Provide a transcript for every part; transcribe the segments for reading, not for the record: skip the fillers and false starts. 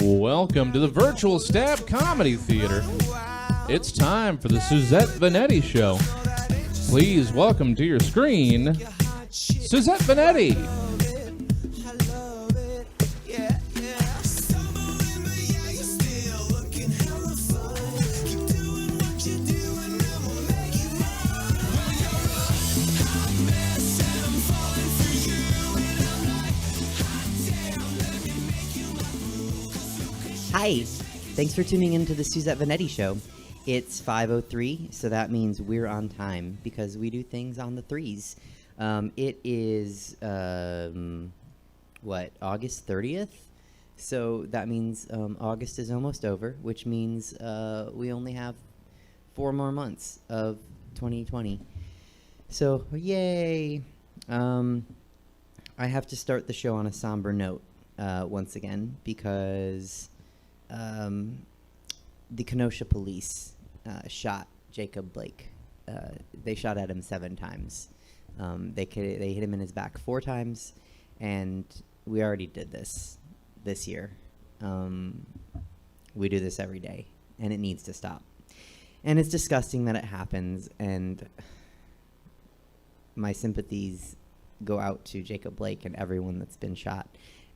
Welcome to the Virtual Stab Comedy Theater. It's time for the Suzette Veneti Show. Please welcome to your screen, Suzette Veneti. Hi, thanks for tuning in to the Suzette Veneti Show. It's 5:03, so that means we're on time because we do things on the threes. It is, August 30th? So that means August is almost over, which means we only have 4 more months of 2020. So, yay! I have to start the show on a somber note once again because the Kenosha police shot Jacob Blake. They shot at him 7 times. They hit him in his back 4 times, and we already did this year. We do this every day, and it needs to stop. And it's disgusting that it happens, and my sympathies go out to Jacob Blake and everyone that's been shot,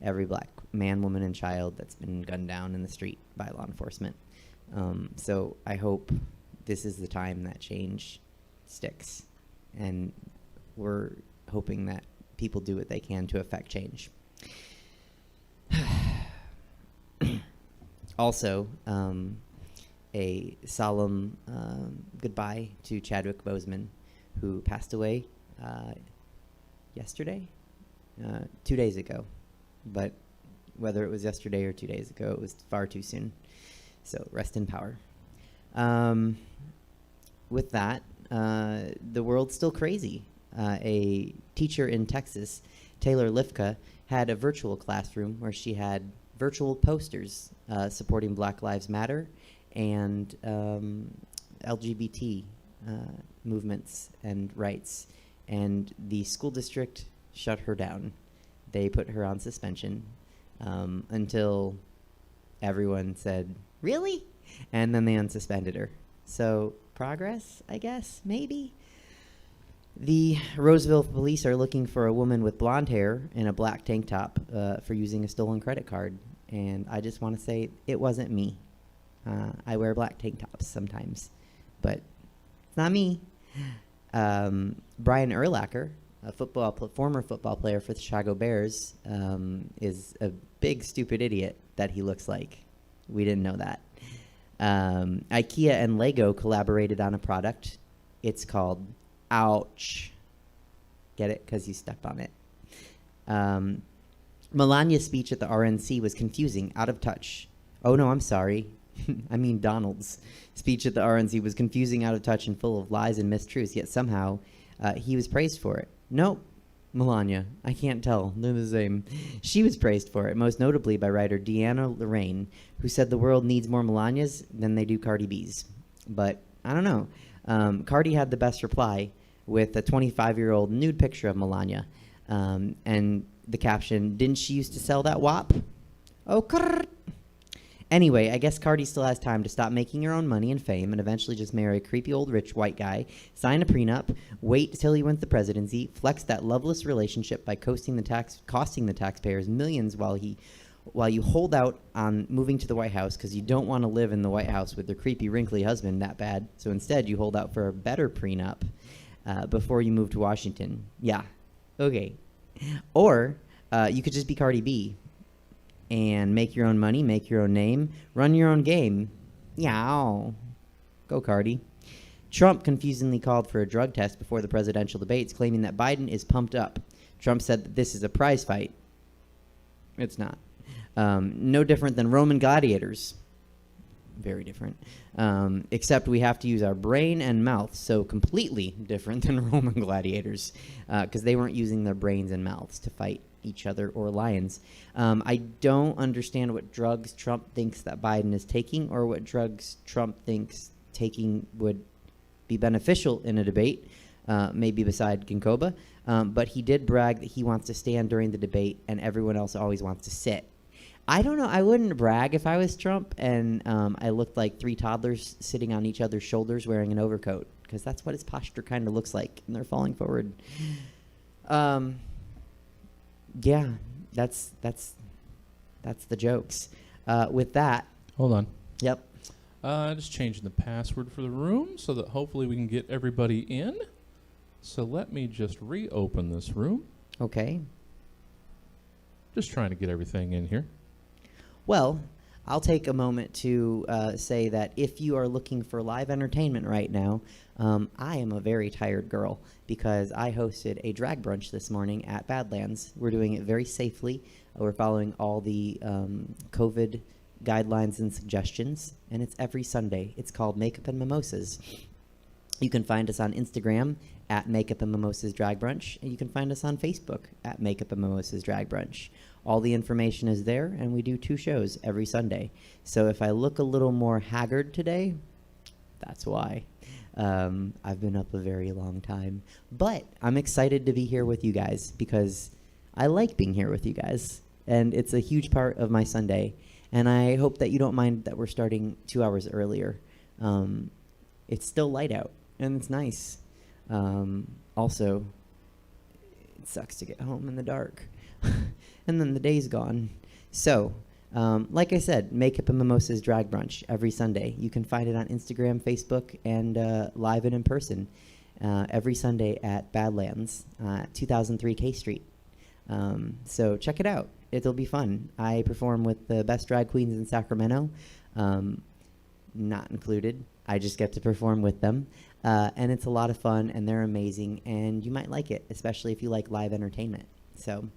every black man, woman, and child that's been gunned down in the street by law enforcement. So I hope this is the time that change sticks, and we're hoping that people do what they can to affect change. Also, a solemn goodbye to Chadwick Boseman, who passed away yesterday? 2 days ago. But whether it was yesterday or 2 days ago, it was far too soon. So rest in power. With that, the world's still crazy. A teacher in Texas, Taylor Lifka, had a virtual classroom where she had virtual posters supporting Black Lives Matter and LGBT movements and rights. And the school district shut her down. They put her on suspension until everyone said, really? And then they unsuspended her. So progress, I guess, maybe? The Roseville police are looking for a woman with blonde hair and a black tank top for using a stolen credit card. And I just want to say it wasn't me. I wear black tank tops sometimes, but it's not me. Brian Urlacher, a former football player for the Chicago Bears, is a big stupid idiot that he looks like. We didn't know that. IKEA and Lego collaborated on a product. It's called Ouch. Get it? Because you stepped on it. Melania's speech at the RNC was confusing, out of touch. Oh, no, I'm sorry. I mean Donald's speech at the RNC was confusing, out of touch, and full of lies and mistruths, yet somehow he was praised for it. Nope, Melania. I can't tell. They're the same. She was praised for it, most notably by writer Deanna Lorraine, who said the world needs more Melanias than they do Cardi B's. But I don't know. Cardi had the best reply with a 25-year-old nude picture of Melania. And the caption, didn't she used to sell that WAP? Oh, crrr. Anyway, I guess Cardi still has time to stop making her own money and fame and eventually just marry a creepy old rich white guy, sign a prenup, wait till he wins the presidency, flex that loveless relationship by costing the taxpayers millions while you hold out on moving to the White House because you don't want to live in the White House with your creepy, wrinkly husband that bad. So instead, you hold out for a better prenup before you move to Washington. Yeah, okay. Or you could just be Cardi B and make your own money, make your own name, run your own game. Yow. Go, Cardi. Trump confusingly called for a drug test before the presidential debates, claiming that Biden is pumped up. Trump said that this is a prize fight. It's not. No different than Roman gladiators. Very different. Except we have to use our brain and mouth, so completely different than Roman gladiators, because they weren't using their brains and mouths to fight each other or lions. I don't understand what drugs Trump thinks that Biden is taking or what drugs Trump thinks taking would be beneficial in a debate, maybe beside ginkgo. But he did brag that he wants to stand during the debate and everyone else always wants to sit. I don't know. I wouldn't brag if I was Trump and I looked like three toddlers sitting on each other's shoulders wearing an overcoat, because that's what his posture kind of looks like, and they're falling forward. Yeah, that's the jokes. With that, Hold on. yep. Just changing the password for the room so that hopefully we can get everybody in. So let me just reopen this room. Okay. Just trying to get everything in here. Well, I'll take a moment to say that if you are looking for live entertainment right now, I am a very tired girl because I hosted a drag brunch this morning at Badlands. We're doing it very safely. We're following all the COVID guidelines and suggestions, and it's every Sunday. It's called Makeup and Mimosas. You can find us on Instagram at Makeup and Mimosas Drag Brunch, and you can find us on Facebook at Makeup and Mimosas Drag Brunch. All the information is there, and we do 2 shows every Sunday. So if I look a little more haggard today, that's why. I've been up a very long time. But I'm excited to be here with you guys because I like being here with you guys, and it's a huge part of my Sunday. And I hope that you don't mind that we're starting 2 hours earlier. It's still light out, and it's nice. Also, it sucks to get home in the dark. And then the day's gone. So, like I said, Makeup and Mimosas Drag Brunch every Sunday. You can find it on Instagram, Facebook, and live and in person every Sunday at Badlands, 2003 K Street. So check it out. It'll be fun. I perform with the best drag queens in Sacramento, not included. I just get to perform with them. And it's a lot of fun, and they're amazing, and you might like it, especially if you like live entertainment. So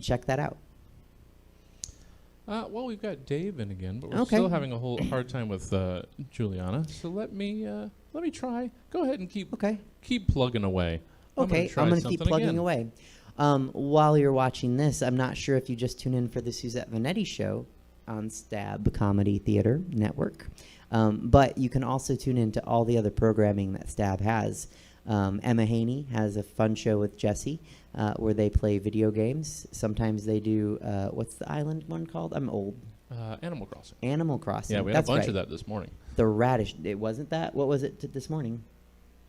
check that out. Well, we've got Dave in again, but we're Okay. still having a whole hard time with Julianna. So let me try. Go ahead and keep plugging away. Okay, I'm going to keep plugging away. While you're watching this, I'm not sure if you just tuned in for the Suzette Veneti show on Stab Comedy Theater Network, but you can also tune in to all the other programming that Stab has. Emma Haney has a fun show with Jesse where they play video games. Sometimes they do, what's the island one called? I'm old. Animal Crossing. Animal Crossing. Yeah, we had That's a bunch right. of that this morning. The radish. It wasn't that? What was it this morning?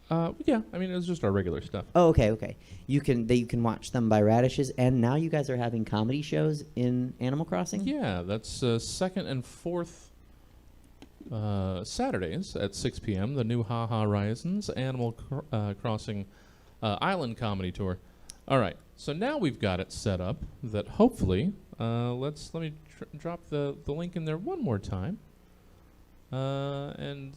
Yeah, I mean, it was just our regular stuff. Oh, okay. You can watch them by Radishes, and now you guys are having comedy shows in Animal Crossing? Yeah, that's second and fourth Saturdays at 6 p.m. The new Ha Ha Horizons Animal Crossing Island Comedy Tour. All right, so now we've got it set up that hopefully, let me drop the link in there one more time. And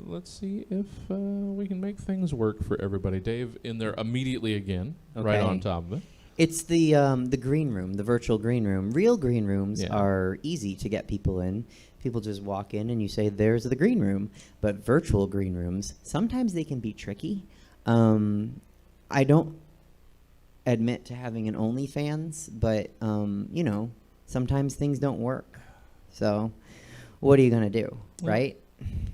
let's see if we can make things work for everybody. Dave in there immediately again, right on top of it. It's the green room, the virtual green room. Real green rooms are easy to get people in. People just walk in and you say, "There's the green room." But virtual green rooms, sometimes they can be tricky. I don't admit to having an OnlyFans, but sometimes things don't work. So, what are you gonna do, right?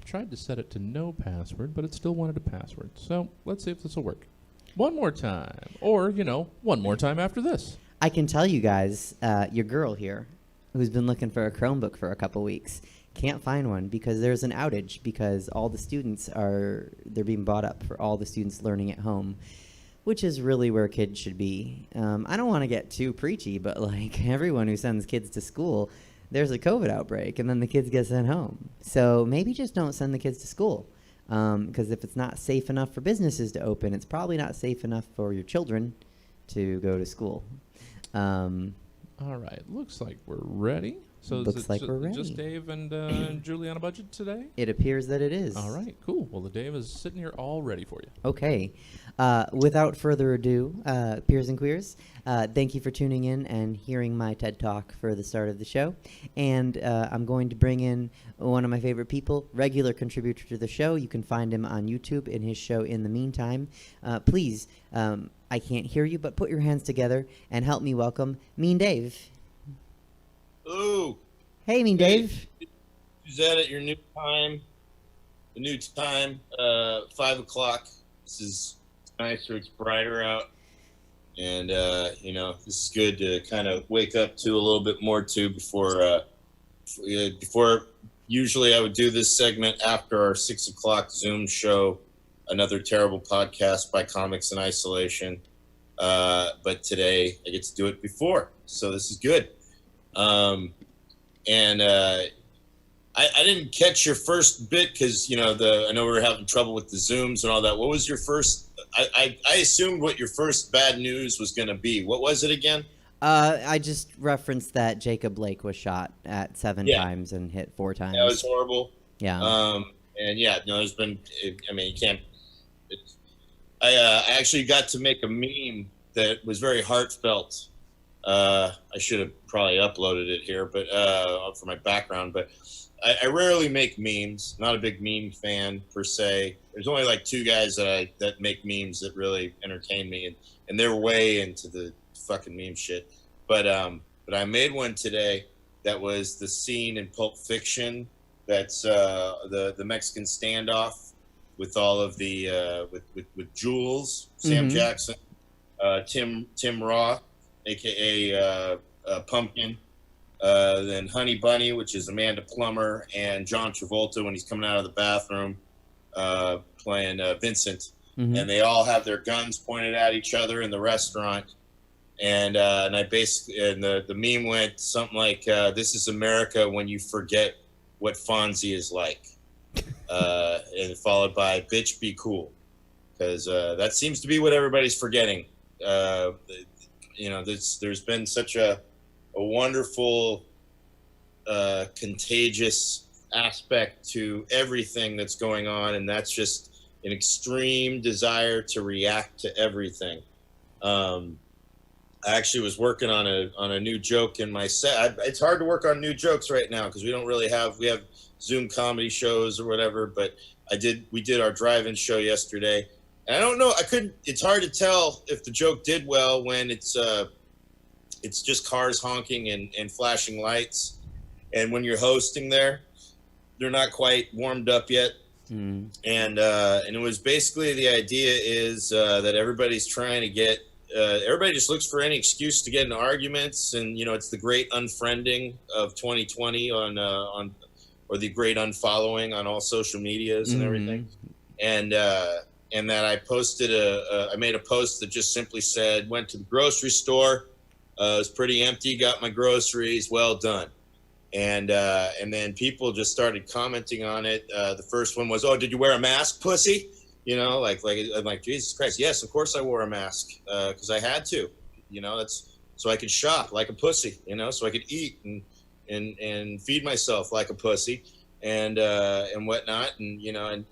Tried to set it to no password, but it still wanted a password. So let's see if this will work. One more time, or one more time after this. I can tell you guys, your girl here, who's been looking for a Chromebook for a couple weeks, can't find one because there's an outage because all the students they're being bought up for all the students learning at home, which is really where kids should be. I don't want to get too preachy, but like everyone who sends kids to school, there's a COVID outbreak, and then the kids get sent home. So maybe just don't send the kids to school, because if it's not safe enough for businesses to open, it's probably not safe enough for your children to go to school. All right, looks like we're ready. So Looks like we're ready. Just Dave and Julianna Budgett today? It appears that it is. All right, cool. Well, the Dave is sitting here all ready for you. Okay. Without further ado, peers and queers, thank you for tuning in and hearing my TED Talk for the start of the show. And I'm going to bring in one of my favorite people, regular contributor to the show. You can find him on YouTube in his show In the Meantime. Please, I can't hear you, but put your hands together and help me welcome Mean Dave. Hello. Hey, Mean Dave. Is that at your new time? The new time, 5 o'clock. This is nicer. It's brighter out. And this is good to kind of wake up to a little bit more too before usually I would do this segment after our 6 o'clock Zoom show, another terrible podcast by Comics in Isolation. But today I get to do it before, so this is good. I didn't catch your first bit because I know we were having trouble with the Zooms and all that. What was your first? I assumed what your first bad news was going to be. What was it again? I just referenced that Jacob Blake was shot at 7 times and hit 4 times. That was horrible. Yeah. There's been. You can't. I actually got to make a meme that was very heartfelt. I should have probably uploaded it here, but for my background. But I rarely make memes. Not a big meme fan per se. There's only like 2 guys that make memes that really entertain me, and they're way into the fucking meme shit. But I made one today that was the scene in Pulp Fiction. That's the Mexican standoff with all of the with Jules, Sam Jackson, Tim Roth, aka Pumpkin, then Honey Bunny, which is Amanda Plummer, and John Travolta when he's coming out of the bathroom playing Vincent. And they all have their guns pointed at each other in the restaurant. And I basically, and the meme went something like, "This is America when you forget what Fonzie is like," and followed by "Bitch, be cool," because that seems to be what everybody's forgetting. There's been such a wonderful, contagious aspect to everything that's going on, and that's just an extreme desire to react to everything. I actually was working on a new joke in my set. It's hard to work on new jokes right now because we have Zoom comedy shows or whatever, but we did our drive-in show yesterday. And I don't know, it's hard to tell if the joke did well when it's just cars honking and flashing lights. And when you're hosting there, they're not quite warmed up yet. And it was basically, the idea is that everybody's trying to get, everybody just looks for any excuse to get in arguments, and it's the great unfriending of 2020 or the great unfollowing on all social medias and everything. And that I made a post that just simply said, "Went to the grocery store, it was pretty empty, got my groceries, well done." And then people just started commenting on it. The first one was, "Oh, did you wear a mask, pussy?" I'm like, Jesus Christ, yes, of course I wore a mask because I had to. That's so I could shop like a pussy. So I could eat and feed myself like a pussy and whatnot. And then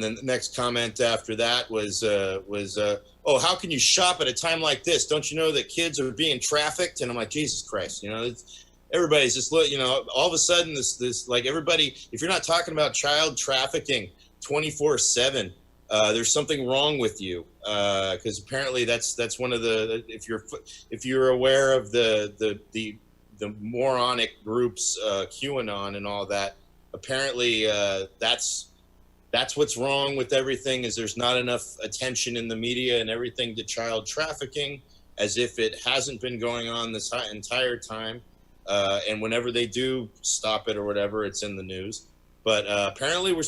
the next comment after that was, "Oh, how can you shop at a time like this? Don't you know that kids are being trafficked?" And I'm like, Jesus Christ, everybody's just all of a sudden this like everybody, if you're not talking about child trafficking 24/7, there's something wrong with you, because apparently that's one of the, if you're aware of the moronic groups, QAnon and all that, apparently that's what's wrong with everything, is there's not enough attention in the media and everything to child trafficking, as if it hasn't been going on this entire time. And whenever they do stop it or whatever, it's in the news. But apparently we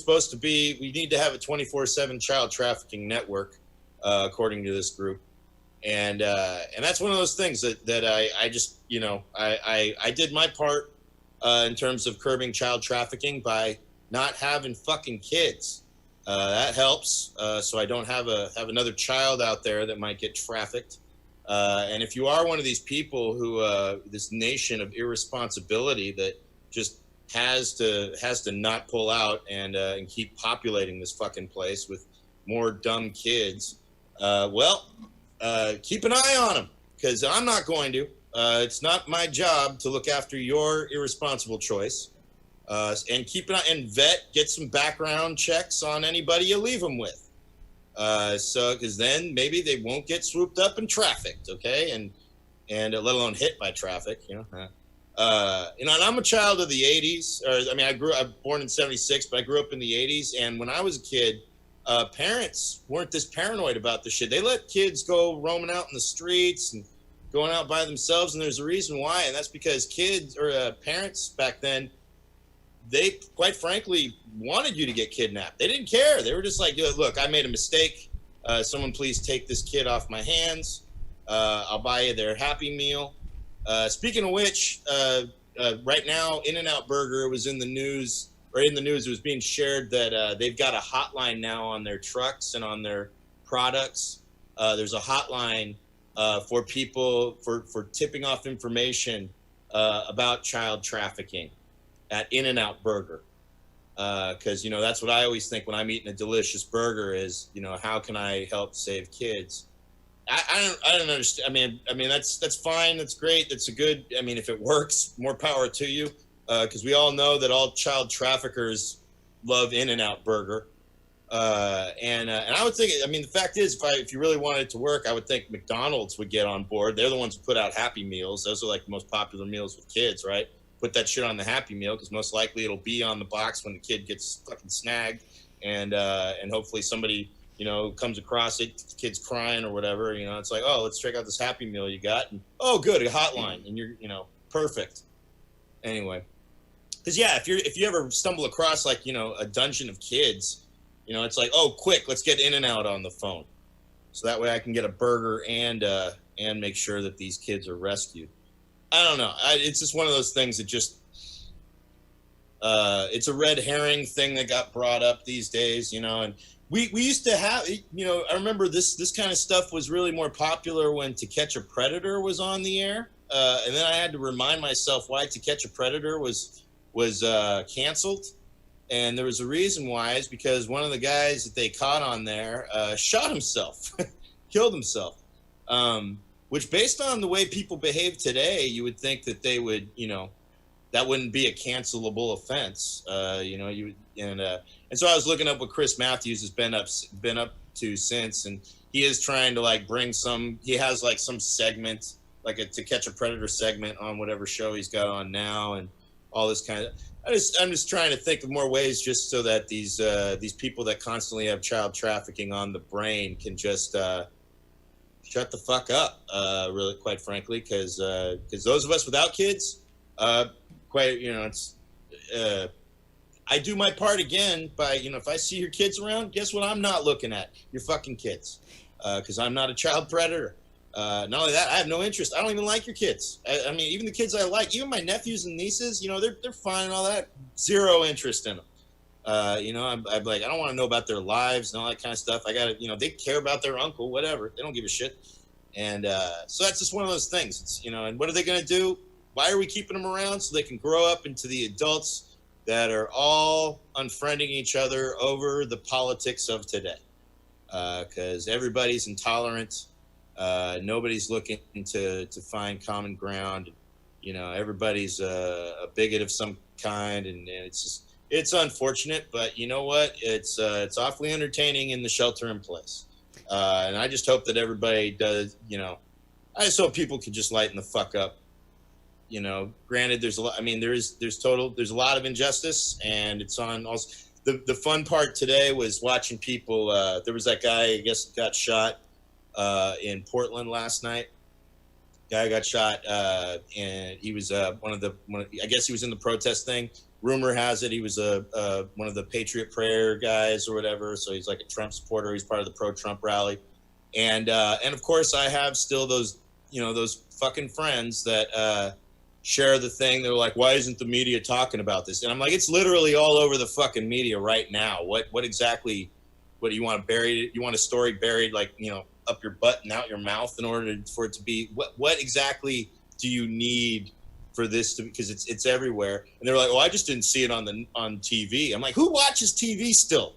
need to have a 24/7 child trafficking network, according to this group. And that's one of those things that I just, I did my part in terms of curbing child trafficking by not having fucking kids. That helps. So I don't have another child out there that might get trafficked. And if you are one of these people who, this nation of irresponsibility that just has to not pull out and keep populating this fucking place with more dumb kids, keep an eye on them, because I'm not going to. It's not my job to look after your irresponsible choice. And keep an eye and get some background checks on anybody you leave them with. Because then maybe they won't get swooped up and trafficked, okay? And let alone hit by traffic, and I'm a child of the 80s. I was born in 76, but I grew up in the 80s. And when I was a kid, parents weren't this paranoid about this shit. They let kids go roaming out in the streets and going out by themselves, and there's a reason why, and that's because kids or parents back then, they quite frankly wanted you to get kidnapped. They didn't care. They were just like, look, I made a mistake. Someone please take this kid off my hands. I'll buy you their Happy Meal. Speaking of which, right now, In-N-Out Burger was in the news, it was being shared that they've got a hotline now on their trucks and on their products. There's a hotline for people, for tipping off information about child trafficking at In-N-Out Burger. Because, that's what I always think when I'm eating a delicious burger is, how can I help save kids? I don't understand. I mean, that's fine. That's great. That's if it works, more power to you. Because we all know that all child traffickers love In-N-Out Burger. And I would think, the fact is, if you really wanted it to work, I would think McDonald's would get on board. They're the ones who put out Happy Meals. Those are like the most popular meals with kids, right? Put that shit on the Happy Meal because most likely it'll be on the box when the kid gets fucking snagged, and hopefully somebody comes across it, the kid's crying or whatever. It's like, oh, let's check out this Happy Meal you got, and oh, good, a hotline, and you're perfect. Anyway, because if you ever stumble across like a dungeon of kids, it's like, oh, quick, let's get In-N-Out on the phone, so that way I can get a burger and make sure that these kids are rescued. I don't know. It's just one of those things that just, it's a red herring thing that got brought up these days, and we used to have, I remember this kind of stuff was really more popular when To Catch a Predator was on the air. And then I had to remind myself why To Catch a Predator was canceled. And there was a reason why. It's because one of the guys that they caught on there shot himself, killed himself. Which, based on the way people behave today, you would think that they would, that wouldn't be a cancelable offense. And so I was looking up what Chris Matthews has been up to since, and he is trying to bring he has some segment, like a To Catch a Predator segment on whatever show he's got on now, and all this kind of. I'm just trying to think of more ways just so that these people that constantly have child trafficking on the brain can just. Shut the fuck up, really, quite frankly, because those of us without kids, it's, I do my part again by, if I see your kids around, guess what I'm not looking at? Your fucking kids, because I'm not a child predator. Not only that, I have no interest. I don't even like your kids. Even the kids I like, even my nephews and nieces, they're fine and all that. Zero interest in them. I'm like, I don't want to know about their lives and all that kind of stuff. I got to, they care about their uncle, whatever. They don't give a shit. And so that's just one of those things. It's, and what are they going to do? Why are we keeping them around? So they can grow up into the adults that are all unfriending each other over the politics of today. Because everybody's intolerant. Nobody's looking to find common ground. Everybody's a bigot of some kind. And it's just, it's unfortunate, but you know what? It's awfully entertaining in the shelter in place. And I just hope that everybody does, I just hope people could just lighten the fuck up. Granted, there's a lot, there's a lot of injustice, and it's on also. The fun part today was watching people, there was that guy, I guess, got shot in Portland last night. Guy got shot, and he was I guess he was in the protest thing. Rumor has it he was one of the Patriot Prayer guys or whatever. So he's like a Trump supporter. He's part of the pro-Trump rally, and of course I have still those those fucking friends that share the thing. They're like, why isn't the media talking about this? And I'm like, it's literally all over the fucking media right now. What exactly? What do you want to bury? You want a story buried up your butt and out your mouth in order for it to be? What exactly do you need for this to, because it's everywhere? And they're like, oh, I just didn't see it on TV. I'm like, who watches TV still?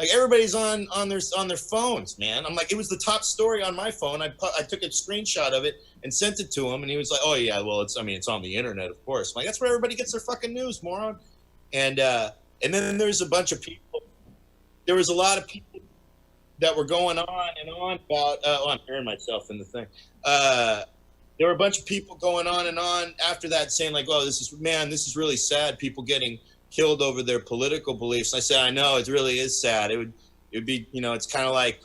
Like, everybody's on their phones, man. I'm like, it was the top story on my phone. I took a screenshot of it and sent it to him, and he was like, oh yeah, well, it's on the internet, of course. I'm like, that's where everybody gets their fucking news, moron. And then there's a bunch of people. There was a lot of people that were going on and on about. I'm hearing myself in the thing. There were a bunch of people going on and on after that, saying like, "Oh, this is really sad. People getting killed over their political beliefs." I said, "I know, it really is sad. It'd be, it's kind of like,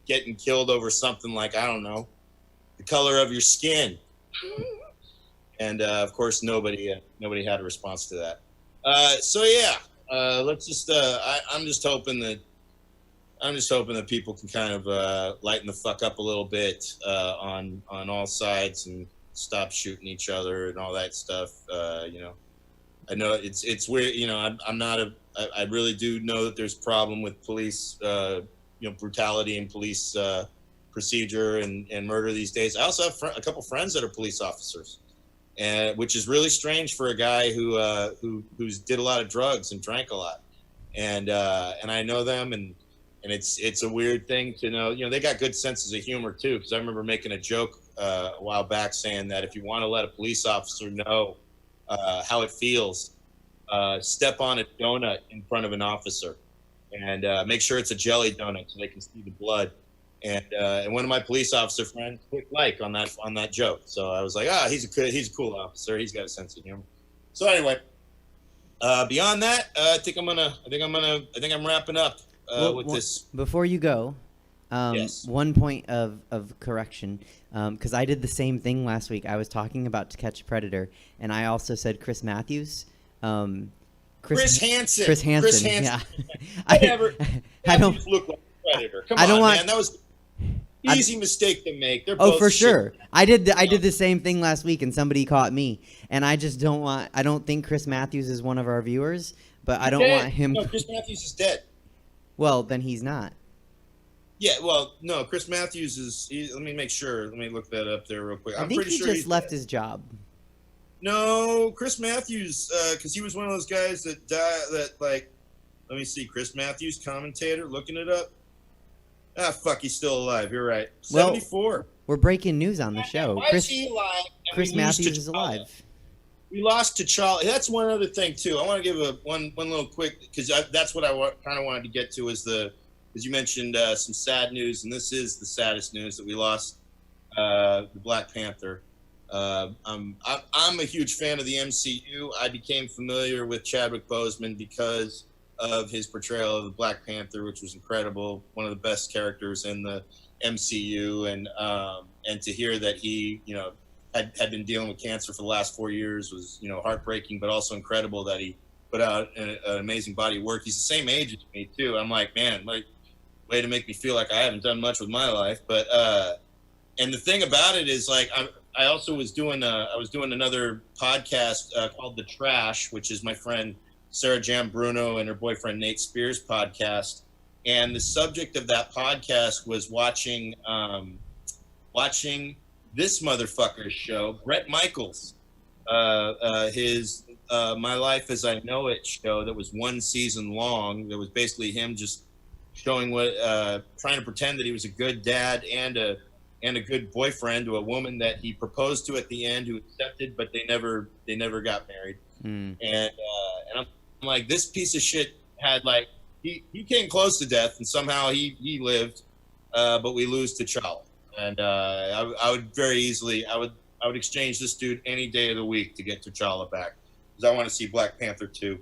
getting killed over something like, I don't know, the color of your skin. And of course, nobody had a response to that. So yeah, let's just. I'm just hoping that people can kind of lighten the fuck up a little bit on all sides and stop shooting each other and all that stuff. I know it's weird. I'm not I really do know that there's a problem with police, brutality and police procedure and murder these days. I also have a couple friends that are police officers, and which is really strange for a guy who's did a lot of drugs and drank a lot, and I know them, and it's a weird thing to know. They got good senses of humor too, because I remember making a joke a while back saying that if you want to let a police officer know how it feels, step on a donut in front of an officer, and make sure it's a jelly donut so they can see the blood. And one of my police officer friends clicked like on that joke. So I was like, he's a cool officer. He's got a sense of humor. So anyway, beyond that, I think I'm wrapping up with this. Before you go, yes. One point of correction, because I did the same thing last week. I was talking about To Catch a Predator, and I also said Chris Matthews. Chris Hansen. Chris Hansen. Yeah. I don't look like a Predator. Come on, man. That was easy mistake to make. They're both for shit. Sure. I did the same thing last week, and somebody caught me. And I just I don't think Chris Matthews is one of our viewers, but I don't want him. No, Chris Matthews is dead. Well, then he's not. Yeah, well, no, Chris Matthews let me make sure. Let me look that up there real quick. I'm think pretty he sure just left his job. No, Chris Matthews, because he was one of those guys that died. Let me see, Chris Matthews, commentator, looking it up. Fuck, he's still alive. You're right. 74. Well, we're breaking news on the show. Why is he alive? Chris Matthews is alive. We lost T'Challa. That's one other thing too. I want to give one little quick, because that's what I kind of wanted to get to, as you mentioned some sad news, and this is the saddest news, that we lost the Black Panther. I'm a huge fan of the MCU. I became familiar with Chadwick Boseman because of his portrayal of the Black Panther, which was incredible, one of the best characters in the MCU, and to hear that he, had been dealing with cancer for the last 4 years was, heartbreaking, but also incredible that he put out an amazing body of work. He's the same age as me too. I'm like, man, way to make me feel like I haven't done much with my life. But and the thing about it is, I also was doing another podcast called The Trash, which is my friend Sarah Jam-Bruno and her boyfriend Nate Spears' podcast. And the subject of that podcast was watching this motherfucker's show, Bret Michaels, his My Life as I Know It show that was 1 season long. That was basically him just showing trying to pretend that he was a good dad and a good boyfriend to a woman that he proposed to at the end, who accepted, but they never got married. And I'm like, this piece of shit had he came close to death, and somehow he lived, but we lose T'Challa. And I would very easily, I would exchange this dude any day of the week to get T'Challa back, because I want to see Black Panther 2,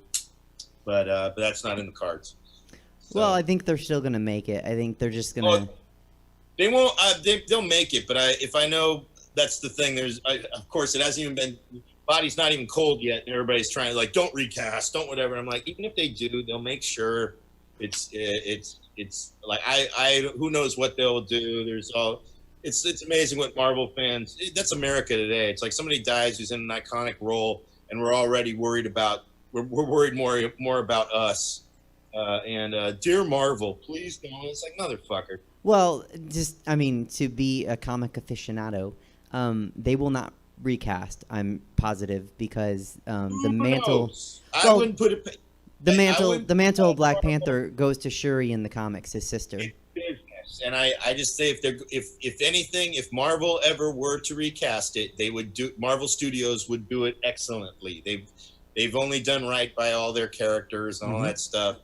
but that's not in the cards. So. Well, I think they're still gonna make it. I think they're just gonna. They won't. They'll make it, but if I know, that's the thing. Of course, it hasn't even been. Body's not even cold yet, and everybody's trying to don't recast, don't whatever. I'm like, even if they do, they'll make sure it's like I who knows what they'll do. It's amazing what Marvel fans. That's America today. It's like somebody dies who's in an iconic role, and we're already worried about. We're worried more about us. Dear Marvel, please don't. It's like, motherfucker. Well, to be a comic aficionado, they will not recast. I'm positive, because the mantle. I wouldn't put it. The mantle of Black Panther goes to Shuri in the comics, his sister. It's business, and I just say if anything, if Marvel ever were to recast it, they would do. Marvel Studios would do it excellently. They've only done right by all their characters and all that stuff.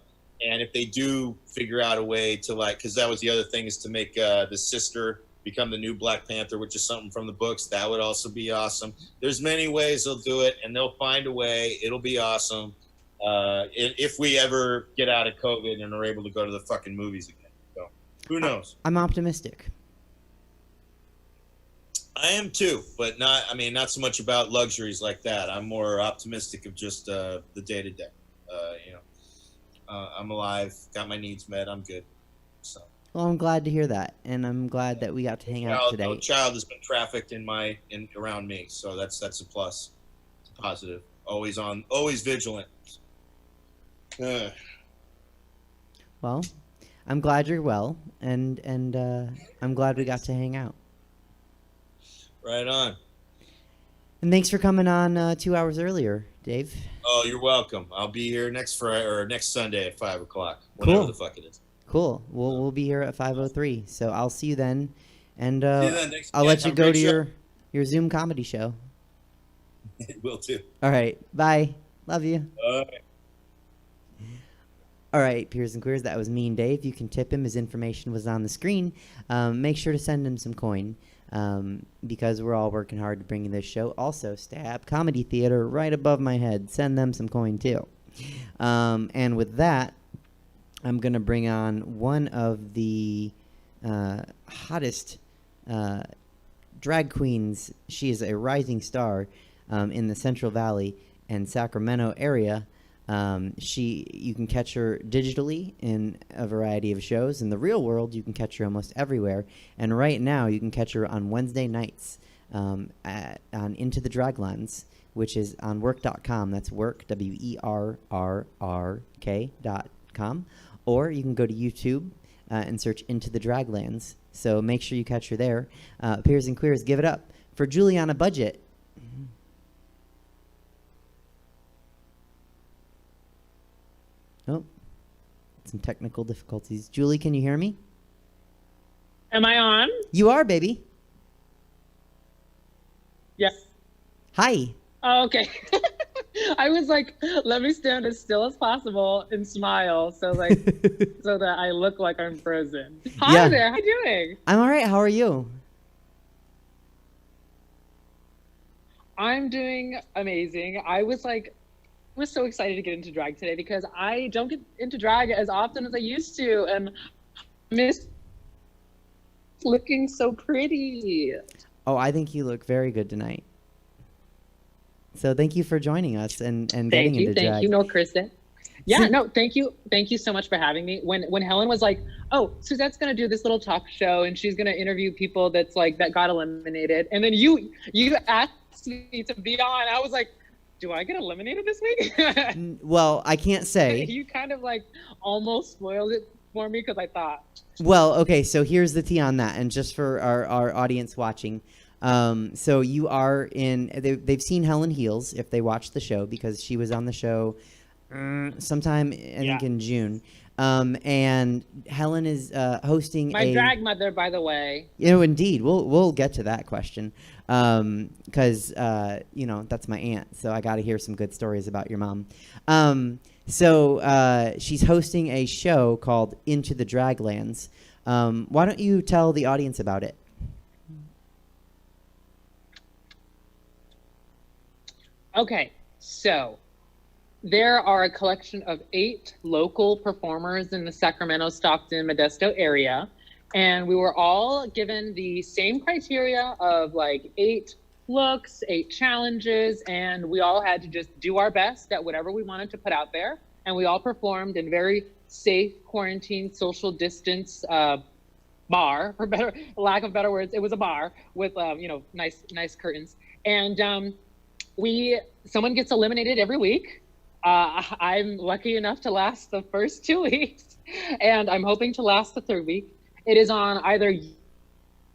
And if they do figure out a way to because that was the other thing, is to make the sister become the new Black Panther, which is something from the books, that would also be awesome. There's many ways they'll do it, and they'll find a way. It'll be awesome. if we ever get out of COVID and are able to go to the fucking movies again. So who knows? I'm optimistic. I am too, but not so much about luxuries like that. I'm more optimistic of just the day to day. I'm alive, got my needs met, I'm good. So. Well, I'm glad to hear that, and I'm glad that we got to hang out today. No child has been trafficked around me, so that's a plus. It's a positive. Always vigilant. Well, I'm glad you're well, and I'm glad we got to hang out. Right on. And thanks for coming on 2 hours earlier, Dave. Oh, you're welcome. I'll be here next Friday or next Sunday at 5 o'clock. Whatever the fuck it is. Cool. We'll be here at 5:03. So I'll see you then, and See you then. I'll let you go to your Zoom comedy show. Will do. All right. Bye. Love you. Bye. All right, peers and queers. That was me and Dave. You can tip him. His information was on the screen. Make sure to send him some coin. Because we're all working hard to bring you this show. Also, Stab Comedy Theater right above my head. Send them some coin too. And with that, I'm going to bring on one of the hottest drag queens. She is a rising star in the Central Valley and Sacramento area. You can catch her digitally in a variety of shows. In the real world, you can catch her almost everywhere. And right now, you can catch her on Wednesday nights on Into the Draglands, which is on work.com. That's work, WERRRK.com. Or you can go to YouTube and search Into the Draglands. So make sure you catch her there. Peers and queers, give it up for Julianna Budgett. Oh, some technical difficulties. Julie, can you hear me? Am I on? You are, baby. Yes. Hi. Oh, okay. I was like, let me stand as still as possible and smile so that I look like I'm frozen. Hi there. How you doing? I'm all right. How are you? I'm doing amazing. I was so excited to get into drag today because I don't get into drag as often as I used to, and I miss looking so pretty. Oh, I think you look very good tonight. So thank you for joining us and getting into drag. Thank you, Kristen. Yeah, no, thank you so much for having me. When Helen was like, "Oh, Suzette's gonna do this little talk show and she's gonna interview people that got eliminated," and then you asked me to be on, I was like, do I get eliminated this week? Well, I can't say. You kind of almost spoiled it for me because I thought. Well, okay, so here's the tea on that, and just for our audience watching. So you are they've seen Helen Heels if they watched the show, because she was on the show sometime, I think, in June. And Helen is hosting my drag mother, by the way. Indeed. We'll get to that question. Because that's my aunt, so I got to hear some good stories about your mom. So she's hosting a show called Into the Draglands. Why don't you tell the audience about it? Okay, so there are a collection of 8 local performers in the Sacramento, Stockton, Modesto area. And we were all given the same criteria of 8 looks, 8 challenges, and we all had to just do our best at whatever we wanted to put out there. And we all performed in very safe, quarantine, social distance bar, for lack of better words. It was a bar with nice curtains. And someone gets eliminated every week. I'm lucky enough to last the first 2 weeks, and I'm hoping to last the 3rd week. It is on either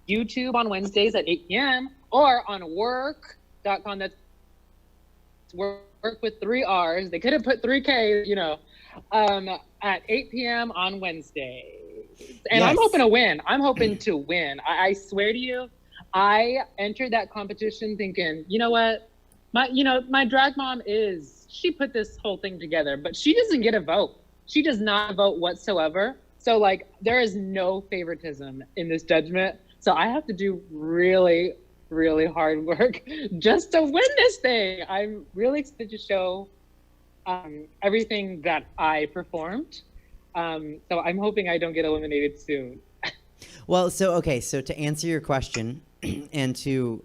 YouTube on Wednesdays at 8 p.m. or on work.com. That's work with 3 R's. They could have put 3K, at 8 p.m. on Wednesday. And I'm hoping to win. I'm hoping to win. I swear to you, I entered that competition thinking, you know what? My drag mom she put this whole thing together, but she doesn't get a vote. She does not vote whatsoever. So there is no favoritism in this judgment. So I have to do really, really hard work just to win this thing. I'm really excited to show everything that I performed. So I'm hoping I don't get eliminated soon. Well, so to answer your question, and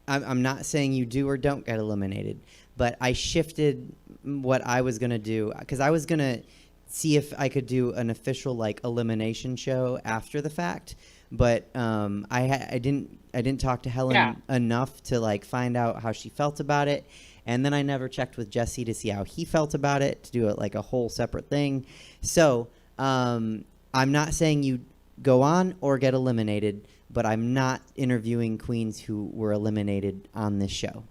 I'm not saying you do or don't get eliminated, but I shifted what I was gonna do because I was gonna see if I could do an official like elimination show after the fact, but I didn't talk to Helen enough to like find out how she felt about it, and then I never checked with Jesse to see how he felt about it to do it like a whole separate thing. So I'm not saying you go on or get eliminated, but I'm not interviewing queens who were eliminated on this show.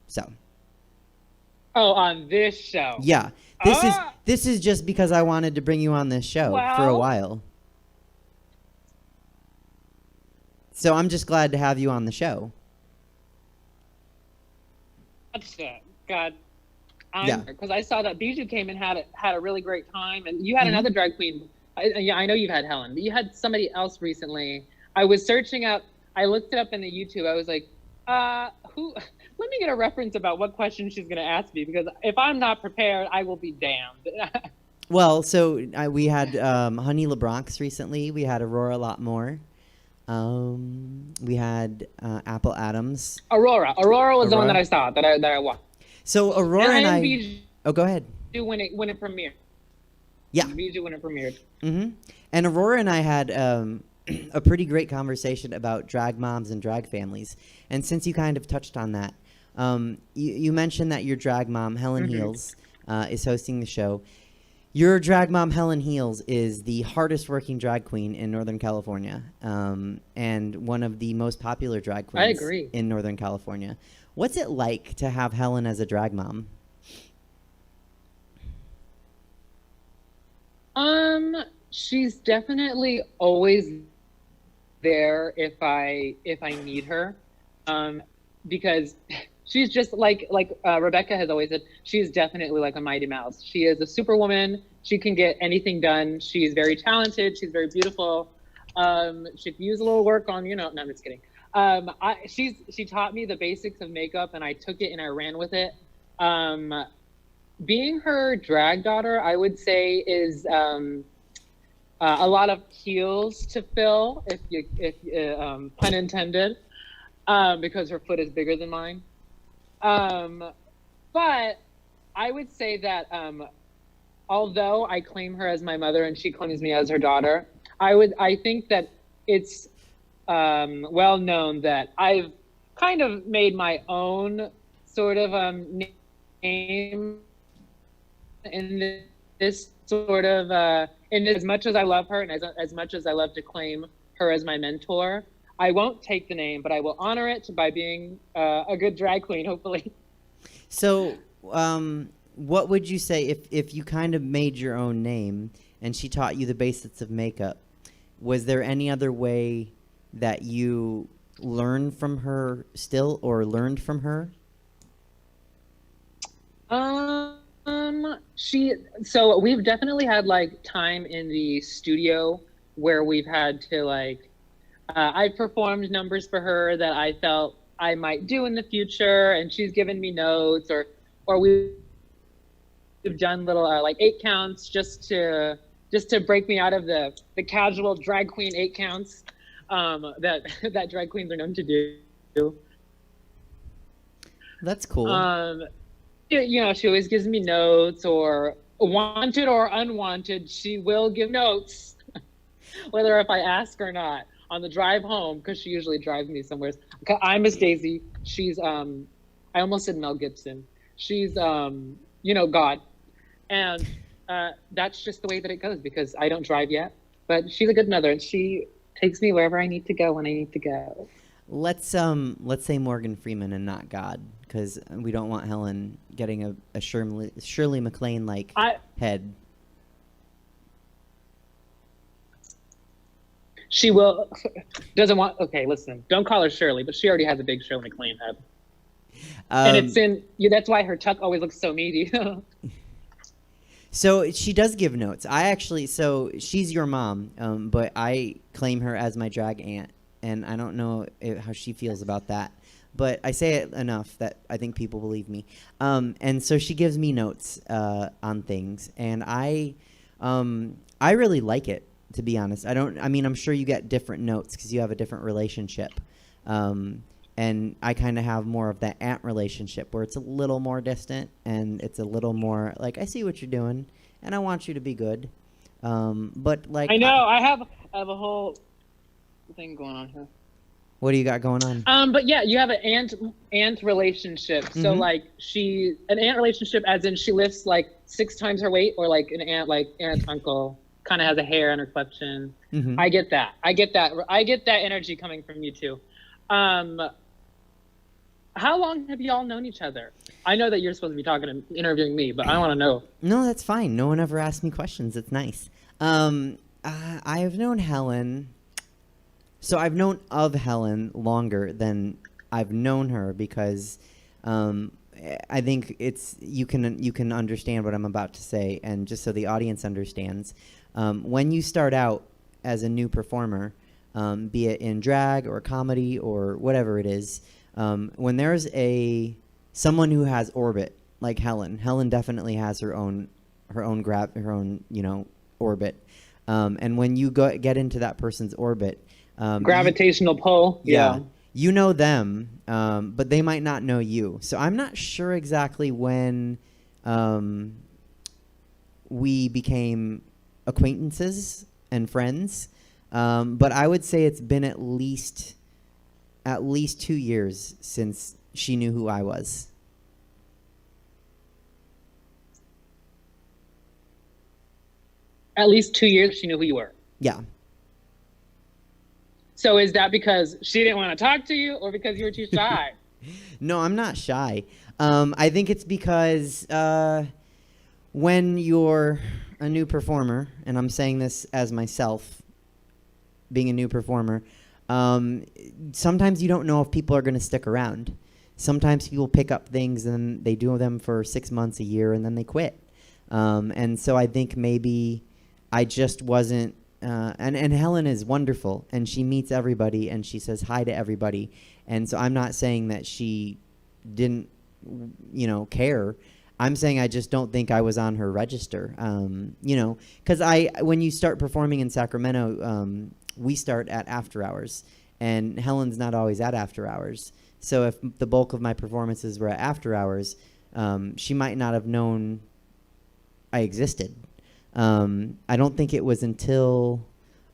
So. Oh, on this show. Yeah. This is just because I wanted to bring you on this show for a while. So I'm just glad to have you on the show. God. Because I saw that Bijou came and had a really great time, and you had another drag queen. I know you've had Helen, but you had somebody else recently. I was searching up. I looked it up in the YouTube. I was like, who? Let me get a reference about what question she's going to ask me, because if I'm not prepared, I will be damned. Well, so we had Honey LeBronx recently. We had Aurora Lotmore. We had Apple Adams. Aurora was the one that I saw that I watched. So Aurora and I. Oh, go ahead. When it premiered. Yeah. Bijou when it premiered. Mm-hmm. And Aurora and I had a pretty great conversation about drag moms and drag families. And since you kind of touched on that, you mentioned that your drag mom, Helen Heels, is hosting the show. Your drag mom, Helen Heels, is the hardest working drag queen in Northern California, and one of the most popular drag queens in Northern California. What's it like to have Helen as a drag mom? She's definitely always there if I need her, because she's just like Rebecca has always said, she's definitely like a Mighty Mouse. She is a superwoman. She can get anything done. She's very talented. She's very beautiful. She can use a little work on, no, I'm just kidding. She taught me the basics of makeup, and I took it and I ran with it. Being her drag daughter, I would say, is a lot of heels to fill, if pun intended, because her foot is bigger than mine. But I would say that although I claim her as my mother and she claims me as her daughter, I think that it's well known that I've kind of made my own sort of name in this sort of and as much as I love her and as much as I love to claim her as my mentor, I won't take the name, but I will honor it by being a good drag queen, hopefully. So what would you say if you kind of made your own name and she taught you the basics of makeup? Was there any other way that you learned from her still, or learned from her? So we've definitely had like time in the studio where we've had to like, I performed numbers for her that I felt I might do in the future, and she's given me notes, or we've done little like 8 counts just to break me out of the casual drag queen 8 counts that drag queens are known to do. That's cool. She always gives me notes, or wanted or unwanted, she will give notes, whether if I ask or not, on the drive home, because she usually drives me somewhere. I'm Miss Daisy. She's, I almost said Mel Gibson. She's, God. And that's just the way that it goes, because I don't drive yet. But she's a good mother, and she takes me wherever I need to go when I need to go. Let's say Morgan Freeman and not God, because we don't want Helen getting a Shirley MacLaine like head. She doesn't want. Okay, listen. Don't call her Shirley, but she already has a big Shirley MacLaine head, and it's in. That's why her tuck always looks so meaty. So she does give notes. So she's your mom, but I claim her as my drag aunt, and I don't know how she feels about that. but I say it enough that I think people believe me. And so she gives me notes on things, and I really like it, to be honest. I mean, I'm sure you get different notes because you have a different relationship. And I kind of have more of that aunt relationship where it's a little more distant and it's a little more like, I see what you're doing and I want you to be good. But like, I know I have a whole thing going on here. What do you got going on? But yeah, you have an aunt relationship. So like an aunt relationship as in she lifts like 6 times her weight, or like an aunt uncle kind of has a hair and her complexion. I get that. I get that energy coming from you too. How long have y'all known each other? I know that you're supposed to be talking and interviewing me, but I want to know. No, that's fine. No one ever asked me questions. It's nice. I've known Helen. So I've known of Helen longer than I've known her because I think you can understand what I'm about to say, and just so the audience understands, when you start out as a new performer, be it in drag or comedy or whatever it is, when there's someone who has orbit like Helen definitely has her own orbit, and when you get into that person's orbit. Gravitational pull. Yeah. You know them, but they might not know you. So I'm not sure exactly when we became acquaintances and friends, but I would say it's been at least 2 years since she knew who I was. At least 2 years she knew who you were. Yeah. So is that because she didn't want to talk to you, or because you were too shy? No, I'm not shy. I think it's because when you're a new performer, and I'm saying this as myself, being a new performer, sometimes you don't know if people are going to stick around. Sometimes people pick up things and they do them for 6 months, a year, and then they quit. And so I think maybe I just wasn't. And Helen is wonderful, and she meets everybody, and she says hi to everybody. And so I'm not saying that she didn't, care. I'm saying I just don't think I was on her register, because when you start performing in Sacramento, we start at after hours, and Helen's not always at after hours. So if the bulk of my performances were at after hours, she might not have known I existed. I don't think it was until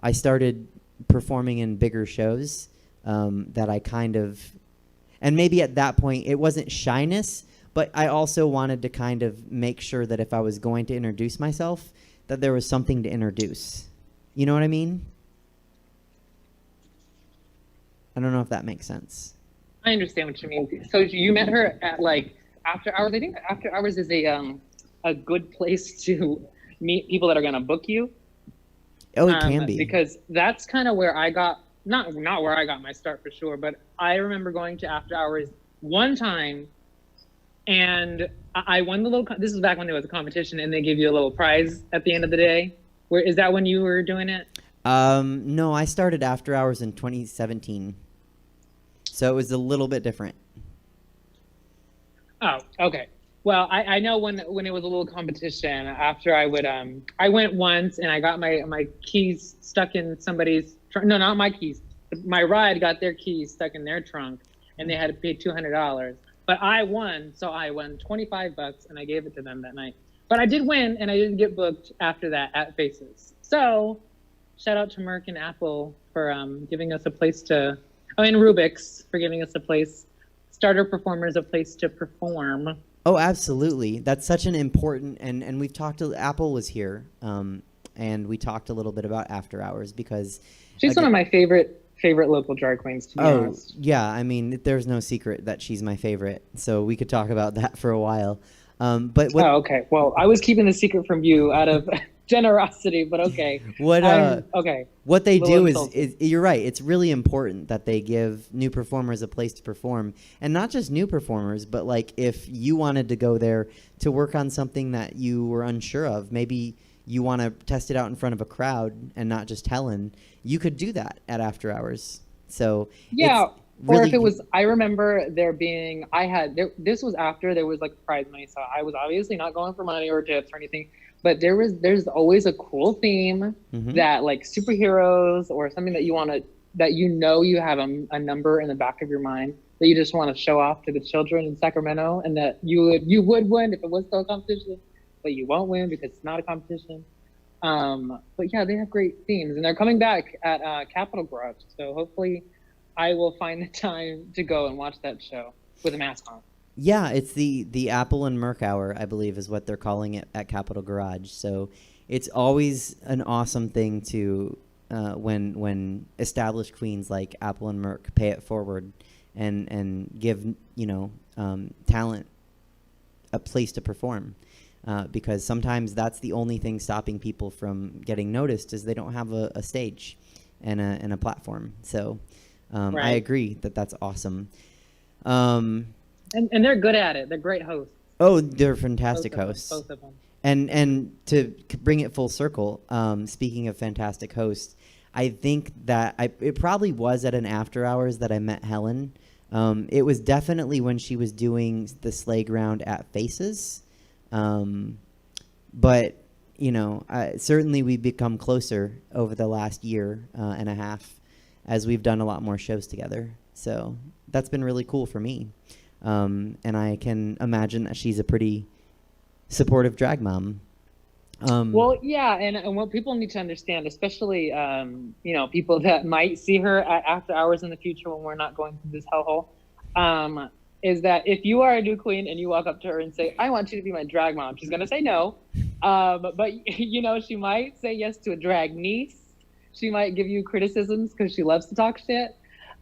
I started performing in bigger shows that I kind of, and maybe at that point it wasn't shyness, but I also wanted to kind of make sure that if I was going to introduce myself, that there was something to introduce. You know what I mean? I don't know if that makes sense. I understand what you mean. So you met her at like after hours. I think after hours is a good place to meet people that are going to book you. Oh, it can be. Because that's kind of where I got, not where I got my start for sure, but I remember going to after hours one time, and I won the this was back when there was a competition and they gave you a little prize at the end of the day. Is that when you were doing it? No, I started after hours in 2017. So it was a little bit different. Oh, okay. Well, I know when it was a little competition, after I went once and I got my keys stuck in somebody's trunk. No, not my keys. My ride got their keys stuck in their trunk, and they had to pay $200. But I won, so I won $25, and I gave it to them that night. But I did win, and I didn't get booked after that at Faces. So shout out to Merck and Apple for giving us a place to, and Rubik's for giving us a place, starter performers a place to perform. Oh, absolutely. That's such an important, and we've talked to, Apple was here, and we talked a little bit about after hours because she's one of my favorite local drag queens, to be honest. Yeah, I mean, there's no secret that she's my favorite, so we could talk about that for a while. But what, okay. Well, I was keeping the secret from you out of generosity, but okay. What they do is you're right. It's really important that they give new performers a place to perform, and not just new performers, but like if you wanted to go there to work on something that you were unsure of, maybe you want to test it out in front of a crowd and not just Helen, you could do that at after hours. So yeah, really, or if it was, I remember there being, this was after there was like prize money. So I was obviously not going for money or tips or anything, but there's always a cool theme that like superheroes or something that you want to, that you have a number in the back of your mind that you just want to show off to the children in Sacramento, and that you would win if it was still a competition, but you won't win because it's not a competition. But yeah, they have great themes, and they're coming back at Capitol Garage. So hopefully I will find the time to go and watch that show with a mask on. Yeah, it's the Apple and Merc Hour, I believe, is what they're calling it at Capitol Garage. So it's always an awesome thing to when established queens like Apple and Merc pay it forward and give talent a place to perform, because sometimes that's the only thing stopping people from getting noticed is they don't have a stage and a platform. So Right. I agree that's awesome. And they're good at it. They're great hosts. Oh, they're fantastic Both of them, hosts. both of them. And to bring it full circle, speaking of fantastic hosts, I think that it probably was at an after hours that I met Helen. It was definitely when she was doing the sleigh ground at Faces. But, certainly we've become closer over the last year and a half as we've done a lot more shows together. So that's been really cool for me. And I can imagine that she's a pretty supportive drag mom. Well, yeah, and what people need to understand, especially people that might see her at after hours in the future when we're not going through this hellhole, is that if you are a new queen and you walk up to her and say, "I want you to be my drag mom," she's gonna say no, but she might say yes to a drag niece. She might give you criticisms because she loves to talk shit.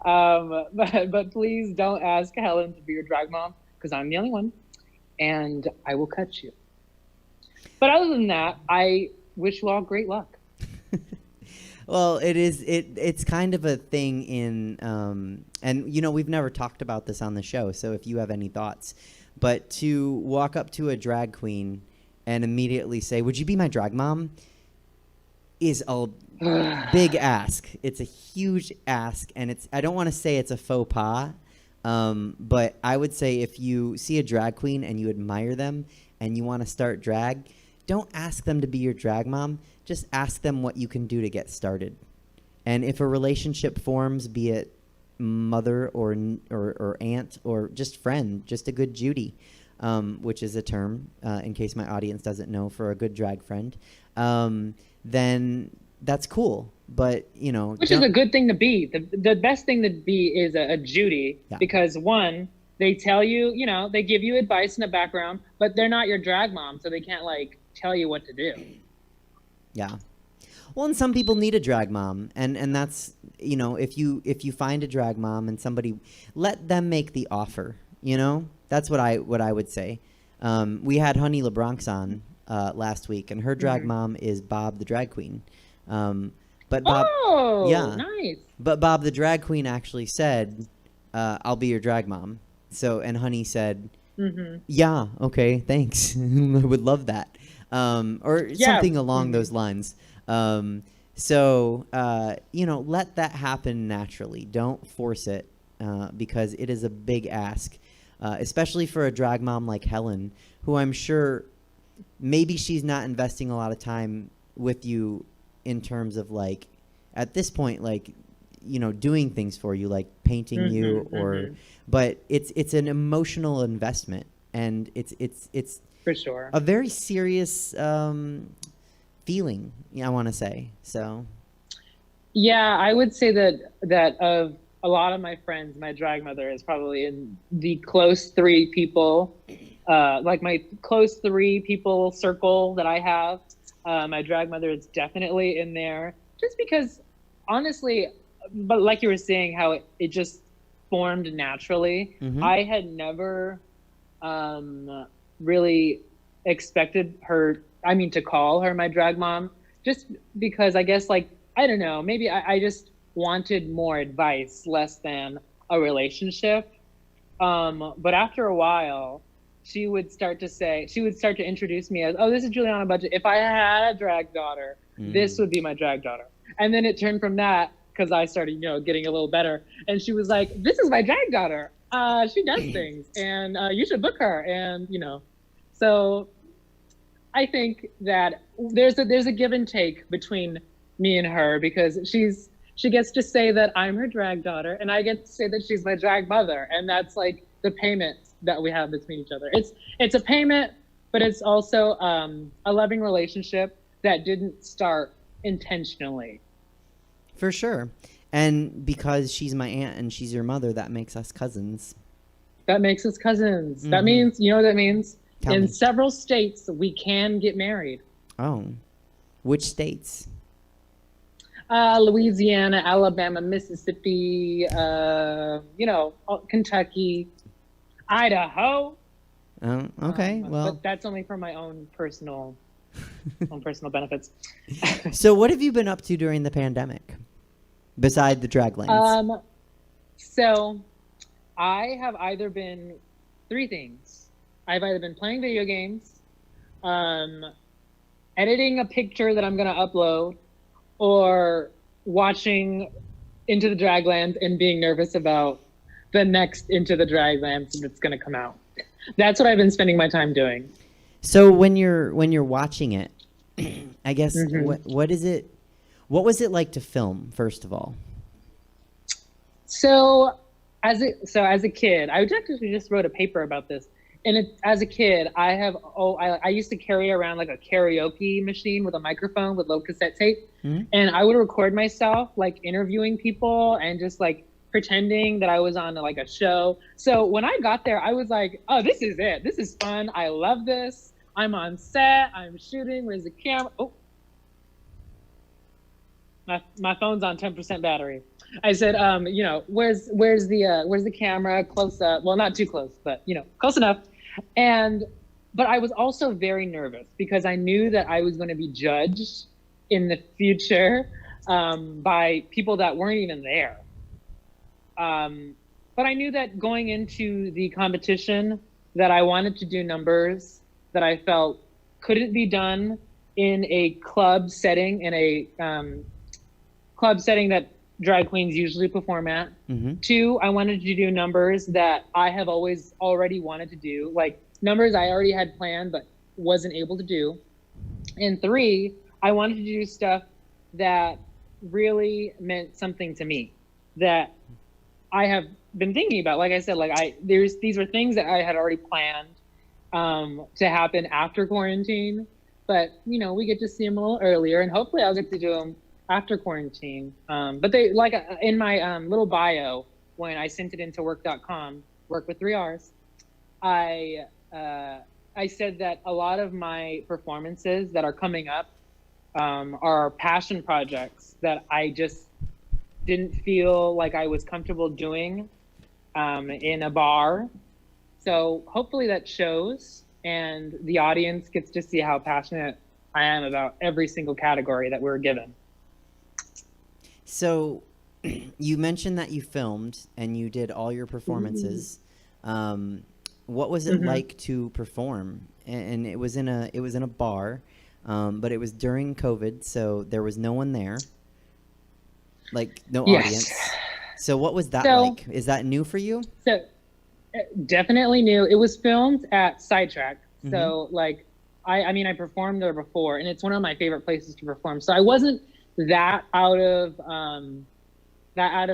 But please don't ask Helen to be your drag mom, because I'm the only one, and I will cut you. But other than that, I wish you all great luck. Well, it's kind of a thing in, and we've never talked about this on the show, so if you have any thoughts, but to walk up to a drag queen and immediately say, "Would you be my drag mom?" is a big ask. It's a huge ask, and I don't want to say it's a faux pas, but I would say if you see a drag queen and you admire them and you want to start drag, don't ask them to be your drag mom. Just ask them what you can do to get started. And if a relationship forms, be it mother or aunt or just friend, just a good Judy, which is a term, in case my audience doesn't know, for a good drag friend, then that's cool. But, Which is a good thing to be. The best thing to be is a Judy, Yeah. because one, they tell you, they give you advice in the background, but they're not your drag mom, so they can't tell you what to do. Yeah. Well, and some people need a drag mom, and that's, if you find a drag mom and somebody, let them make the offer. That's what I would say. We had Honey LeBronx on last week, and her drag mom is Bob the drag queen. But Bob, Nice. But Bob the drag queen actually said, "I'll be your drag mom." So, and Honey said, "Yeah, okay, thanks. I would love that." Or something along those lines. So, let that happen naturally. Don't force it, because it is a big ask, especially for a drag mom like Helen, who I'm sure maybe she's not investing a lot of time with you in terms of at this point, doing things for you, like painting you but it's an emotional investment, and it's for sure a very serious feeling, I want to say. So yeah, I would say that of a lot of my friends, my drag mother is probably in the close three people, my close three people circle that I have. My drag mother is definitely in there, just because, honestly, but like you were saying, how it just formed naturally. I had never really expected her, to call her my drag mom, just because I guess, I don't know, maybe I just wanted more advice, less than a relationship. But after a while, she would start to introduce me as, "Oh, this is Julianna Budgett. If I had a drag daughter, this would be my drag daughter." And then it turned from that because I started, getting a little better. And she was like, "This is my drag daughter. She does things, and you should book her." And so I think that there's a give and take between me and her, because she gets to say that I'm her drag daughter, and I get to say that she's my drag mother, and that's like the payment that we have between each other. It's a payment, but it's also a loving relationship that didn't start intentionally. For sure. And because she's my aunt and she's your mother, that makes us cousins. That makes us cousins. That means, you know what that means? Tell me. Several states, we can get married. Oh. Which states? Louisiana, Alabama, Mississippi, Kentucky, Idaho. Oh, okay. Well, but that's only for my own personal benefits. So what have you been up to during the pandemic, beside the Draglands? So I have either been three things. I've either been playing video games, editing a picture that I'm going to upload, or watching Into the Draglands and being nervous about the next Into the Draglands that's going to come out. That's what I've been spending my time doing. So when you're watching it, I guess what was it like to film, first of all? So as a kid, I actually just wrote a paper about this. And as a kid, I used to carry around like a karaoke machine with a microphone with low cassette tape. And I would record myself like interviewing people and just like pretending that I was on like a show. So when I got there, I was like, oh, this is it. This is fun. I love this. I'm on set. I'm shooting. Where's the camera? Oh, my phone's on 10% battery. I said, where's the camera? Close up. Well, not too close, but close enough. But I was also very nervous because I knew that I was going to be judged in the future by people that weren't even there. But I knew that going into the competition that I wanted to do numbers that I felt couldn't be done in a club setting, club setting that drag queens usually perform at. 2, I wanted to do numbers that I have already wanted to do, like numbers I already had planned but wasn't able to do. And 3, I wanted to do stuff that really meant something to me, that I have been thinking about. Like I said, these were things that I had already planned to happen after quarantine, but we get to see them a little earlier, and hopefully I'll get to do them after quarantine. But they, like in my little bio, when I sent it into work.com, work with 3 R's, I said that a lot of my performances that are coming up are passion projects that I just didn't feel like I was comfortable doing in a bar. So hopefully that shows, and the audience gets to see how passionate I am about every single category that we're given. So you mentioned that you filmed and you did all your performances. What was it like to perform? And it was in a bar, but it was during COVID, so there was no one there, like no audience. So what was that like? Is that new for you? So definitely new. It was filmed at Sidetrack. So like, I performed there before, and it's one of my favorite places to perform. So I wasn't that out of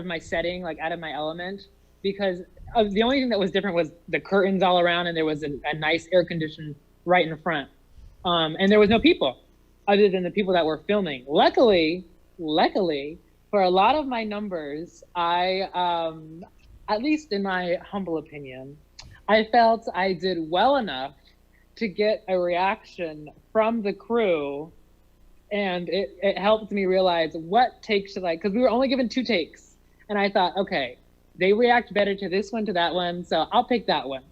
my setting, like out of my element, because the only thing that was different was the curtains all around, and there was a nice air condition right in front, and there was no people other than the people that were filming. Luckily, for a lot of my numbers, I at least in my humble opinion, I felt I did well enough to get a reaction from the crew. And it helped me realize what takes should I, because we were only given 2 takes. And I thought, okay, they react better to this one, to that one, so I'll pick that one.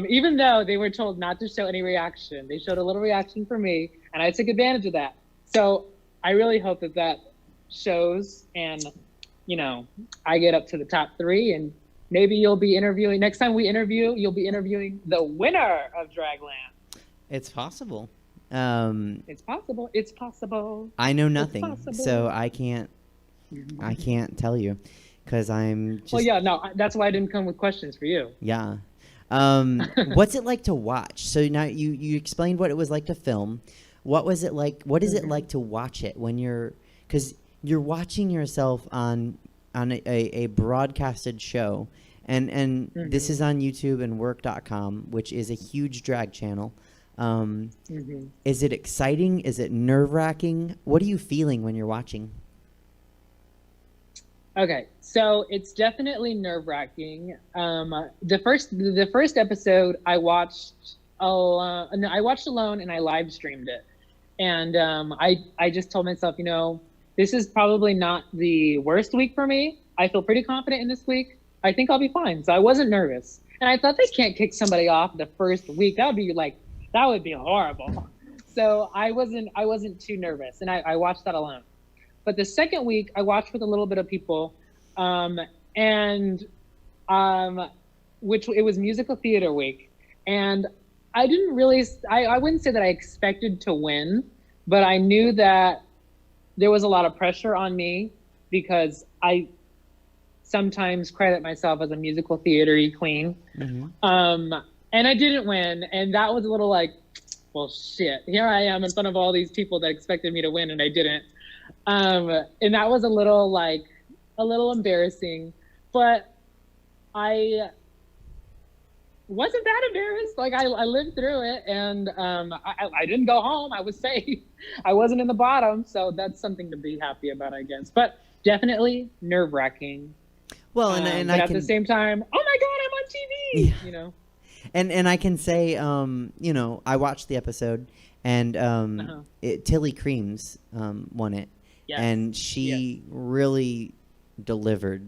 Even though they were told not to show any reaction, they showed a little reaction for me, and I took advantage of that. So I really hope that shows, and I get up to the top 3, and maybe you'll be interviewing, next time we interview, you'll be interviewing the winner of Dragland. It's possible. It's possible. I I know nothing, so I can't I can't tell you because I'm just. Well, yeah, no, that's why I didn't come with questions for you. Yeah. What's it like to watch? So now you explained what it was like to film. What was it like? What is it like to watch it when because you're watching yourself on a broadcasted show, and this is on YouTube and work.com, which is a huge drag channel. Is it exciting? Is it nerve-wracking? What are you feeling when you're watching? Okay, so it's definitely nerve-wracking. The first episode I watched alone. No, I watched alone and I live streamed it, and I just told myself, this is probably not the worst week for me. I feel pretty confident in this week. I think I'll be fine. So I wasn't nervous, and I thought they can't kick somebody off the first week. That would be horrible. So I wasn't too nervous, and I watched that alone. But the second week, I watched with a little bit of people, which it was musical theater week. And I didn't really, I wouldn't say that I expected to win, but I knew that there was a lot of pressure on me because I sometimes credit myself as a musical theater-y queen. And I didn't win. And that was a little like, well, shit, here I am in front of all these people that expected me to win and I didn't. And that was a little embarrassing, but I wasn't that embarrassed. Like I lived through it, and I didn't go home. I was safe. I wasn't in the bottom, so that's something to be happy about, I guess. But definitely nerve-wracking. Well, and at the same time, oh my God, I'm on TV. Yeah. And I can say, I watched the episode, and Tilly Creams won it. Yes. And she really delivered.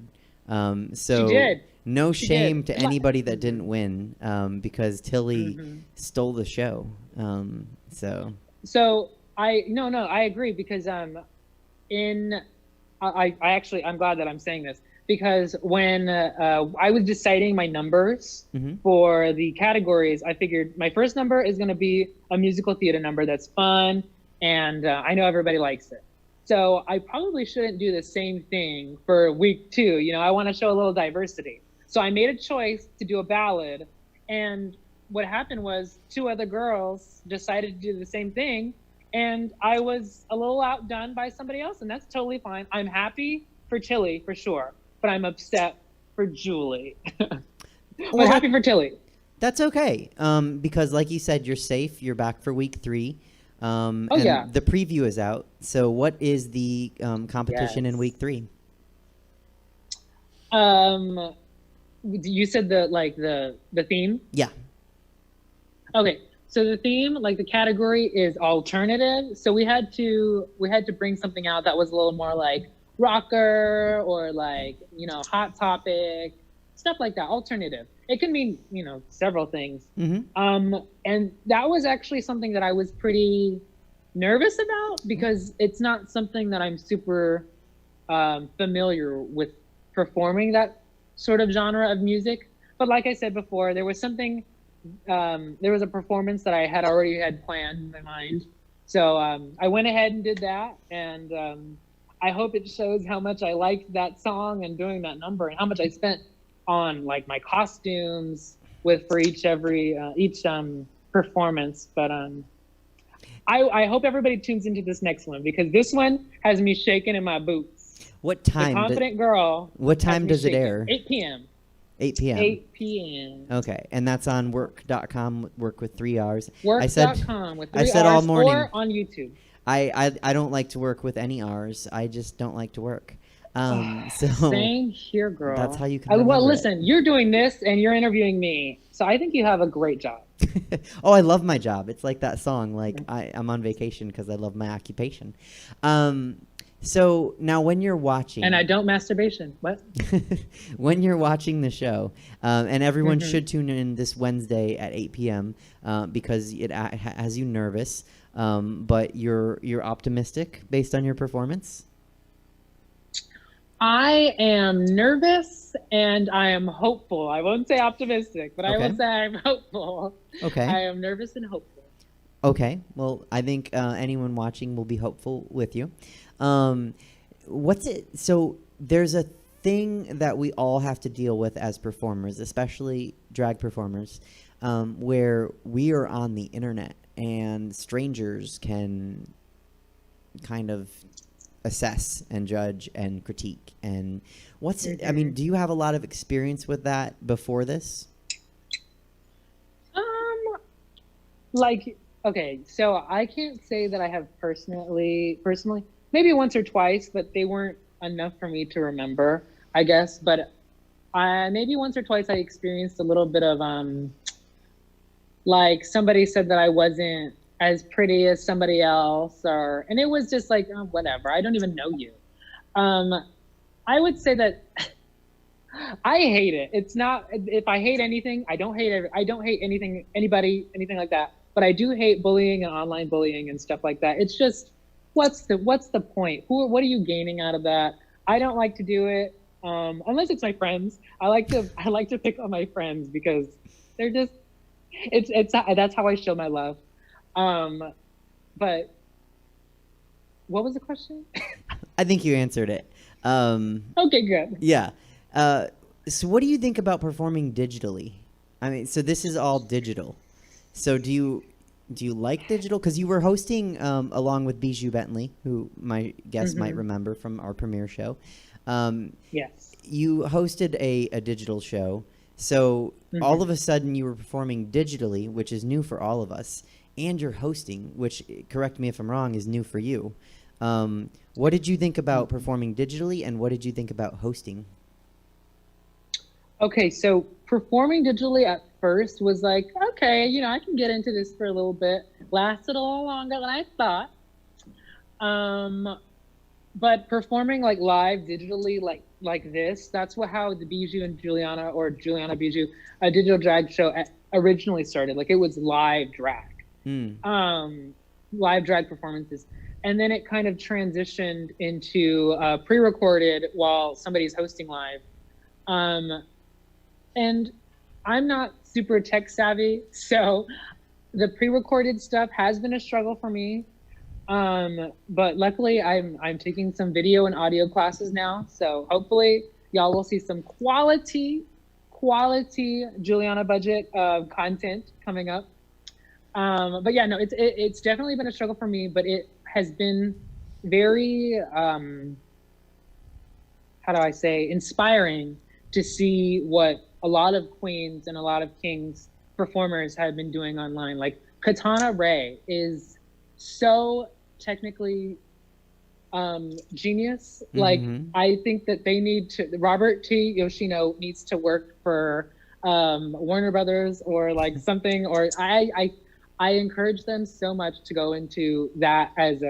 So she did. No shame to anybody that didn't win, because Tilly stole the show. So I agree, because I'm glad that I'm saying this, because when I was deciding my numbers for the categories, I figured my first number is going to be a musical theater number that's fun, and I know everybody likes it. So I probably shouldn't do the same thing for week 2. I want to show a little diversity. So I made a choice to do a ballad. And what happened was 2 other girls decided to do the same thing. And I was a little outdone by somebody else. And that's totally fine. I'm happy for Tilly, for sure. But I'm upset for Julie. Well, happy for Tilly. That's okay. Because like you said, you're safe. You're back for week 3. And the preview is out. So what is the competition in week 3? You said the theme? Yeah. Okay. So the theme, the category is alternative. So we had to bring something out that was a little more like rocker or hot topic, stuff like that. Alternative. It can mean, several things. And that was actually something that I was pretty nervous about, because it's not something that I'm super familiar with, performing that sort of genre of music. But like I said before, there was something, there was a performance that I had already had planned in my mind. So I went ahead and did that. And I hope it shows how much I liked that song and doing that number, and how much I spent on my costumes for each performance. But I hope everybody tunes into this next one, because this one has me shaking in my boots. What time? The confident girl. What time does it air? 8 p.m. 8 p.m. 8 p.m. Okay, and that's on work.com. Work with 3 R's. Work.com with 3 I said R's, all morning. or on YouTube. I don't like to work with any R's. I just don't like to work. So same here, girl. That's how you can. Well, listen, you're doing this and you're interviewing me, so I think you have a great job. Oh, I love my job. It's like that song. I'm on vacation because I love my occupation. So now when you're watching, and I don't masturbation. What? When you're watching the show, and everyone should tune in this Wednesday at 8 p.m. Because it has you nervous, but you're optimistic based on your performance. I am nervous and I am hopeful. I won't say optimistic, but I will say I'm hopeful. Okay. I am nervous and hopeful. Okay. Well, I think anyone watching will be hopeful with you. what's it? So there's a thing that we all have to deal with as performers, especially drag performers, where we are on the internet and strangers can kind of assess and judge and critique. And what's it? I mean, do you have a lot of experience with that before this? Like, okay, so I can't say that I have personally, maybe once or twice, but they weren't enough for me to remember, I guess. But maybe once or twice I experienced a little bit of, like somebody said that I wasn't as pretty as somebody else, and it was just like, oh, whatever, I don't even know you. I would say that I hate it. It's not, if I hate anything, I don't hate anything, anybody, anything like that. But I do hate bullying and online bullying and stuff like that. It's just, what's the point? What are you gaining out of that? I don't like to do it, unless it's my friends. I like to pick on my friends because they're just, that's how I show my love. But what was the question? I think you answered it. Okay, good. Yeah. So what do you think about performing digitally? I mean, so this is all digital. So do you like digital? Because you were hosting along with Bijou Bentley, who my guests might remember from our premiere show. Yes. You hosted a digital show. So all of a sudden you were performing digitally, which is new for all of us, and you're hosting, which, correct me if I'm wrong, is new for you. What did you think about performing digitally, and what did you think about hosting? Okay, so performing digitally at first was like, okay, I can get into this for a little bit. Lasted a little longer than I thought. But performing like live digitally, like this, that's how the Bijou and Julianna, or Julianna Bijou, a digital drag show originally started. Like, it was live drag, live drag performances. And then it kind of transitioned into pre-recorded while somebody's hosting live. And I'm not super tech savvy, so the pre-recorded stuff has been a struggle for me. But luckily I'm taking some video and audio classes now. So hopefully y'all will see some quality Julianna Budgett content coming up. But yeah, no, it's definitely been a struggle for me, but it has been very, how do I say, inspiring to see what a lot of queens and a lot of kings performers have been doing online. Like, Katana Ray is so technically genius. Like, I think that they need to, Robert T. Yoshino needs to work for Warner Brothers or like something, or I encourage them so much to go into that as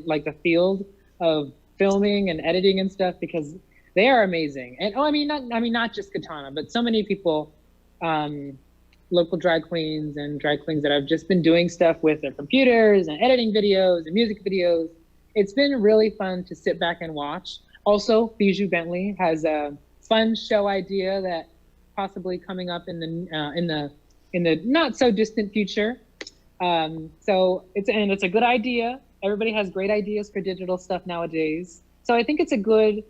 like the field of filming and editing and stuff, because they are amazing. And not just Katana, but so many people, local drag queens and drag queens that have just been doing stuff with their computers and editing videos and music videos. It's been really fun to sit back and watch. Also, Bijou Bentley has a fun show idea that possibly coming up in the not so distant future. So it's a good idea. Everybody has great ideas for digital stuff nowadays. So I think it's a good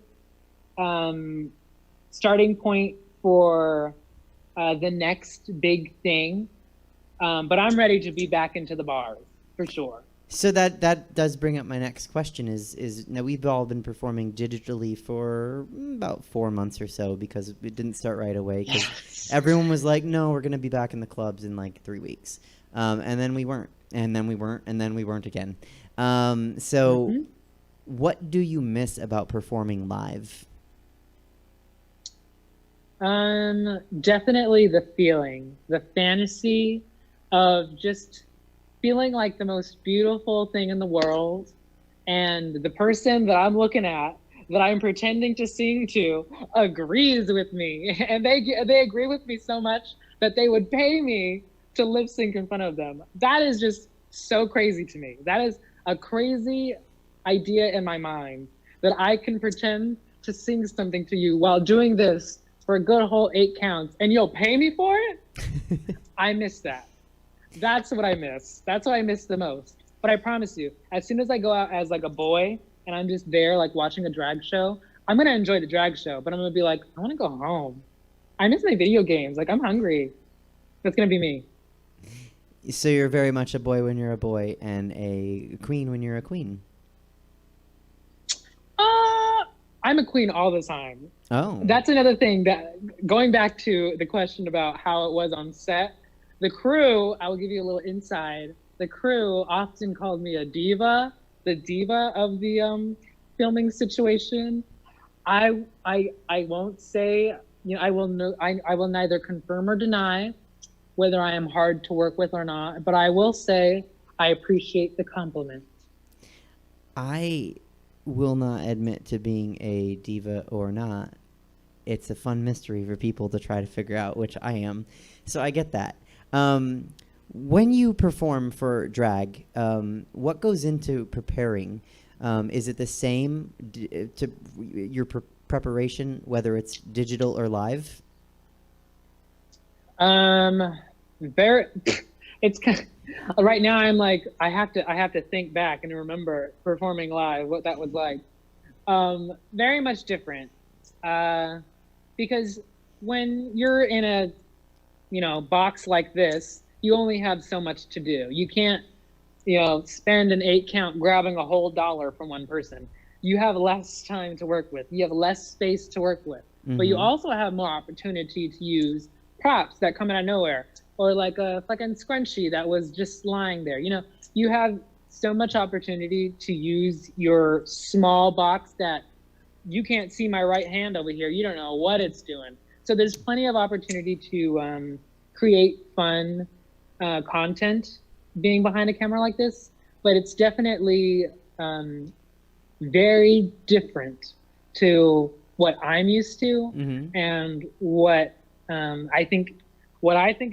starting point for the next big thing. But I'm ready to be back into the bars for sure. So that does bring up my next question is now we've all been performing digitally for about 4 months or so, because it didn't start right away, because everyone was like, no, we're going to be back in the clubs in like 3 weeks. And then we weren't, and then we weren't, and then we weren't again. So what do you miss about performing live? Definitely the feeling, the fantasy of just feeling like the most beautiful thing in the world, and the person that I'm looking at, that I'm pretending to sing to, agrees with me, and they agree with me so much that they would pay me to lip sync in front of them. That is just so crazy to me. That is a crazy idea in my mind, that I can pretend to sing something to you while doing this for a good whole 8 counts, and you'll pay me for it? I miss that. That's what I miss. That's what I miss the most. But I promise you, as soon as I go out as like a boy and I'm just there like watching a drag show, I'm gonna enjoy the drag show, but I'm gonna be like, I want to go home. I miss my video games. Like, I'm hungry. That's gonna be me. So you're very much a boy when you're a boy, and a queen when you're a queen. I'm a queen all the time. Oh. That's another thing, that going back to the question about how it was on set, the crew, I will give you a little inside. The crew often called me a diva, the diva of the filming situation. I won't say, I will neither confirm or deny whether I am hard to work with or not, but I will say I appreciate the compliment. I will not admit to being a diva or not. It's a fun mystery for people to try to figure out, which I am. So I get that. When you perform for drag, what goes into preparing? Is it the same to your preparation, whether it's digital or live? It's kind of, right now I'm like, I have to think back and remember performing live, what that was like. Very much different. Because when you're in a, box like this, you only have so much to do. You can't, spend an 8-count grabbing a whole dollar from one person. You have less time to work with. You have less space to work with. Mm-hmm. But you also have more opportunity to use props that come out of nowhere, or like a fucking scrunchie that was just lying there. You have so much opportunity to use your small box that you can't see my right hand over here. You don't know what it's doing. So there's plenty of opportunity to create fun content being behind a camera like this, but it's definitely very different to what I'm used to, mm-hmm. and what I think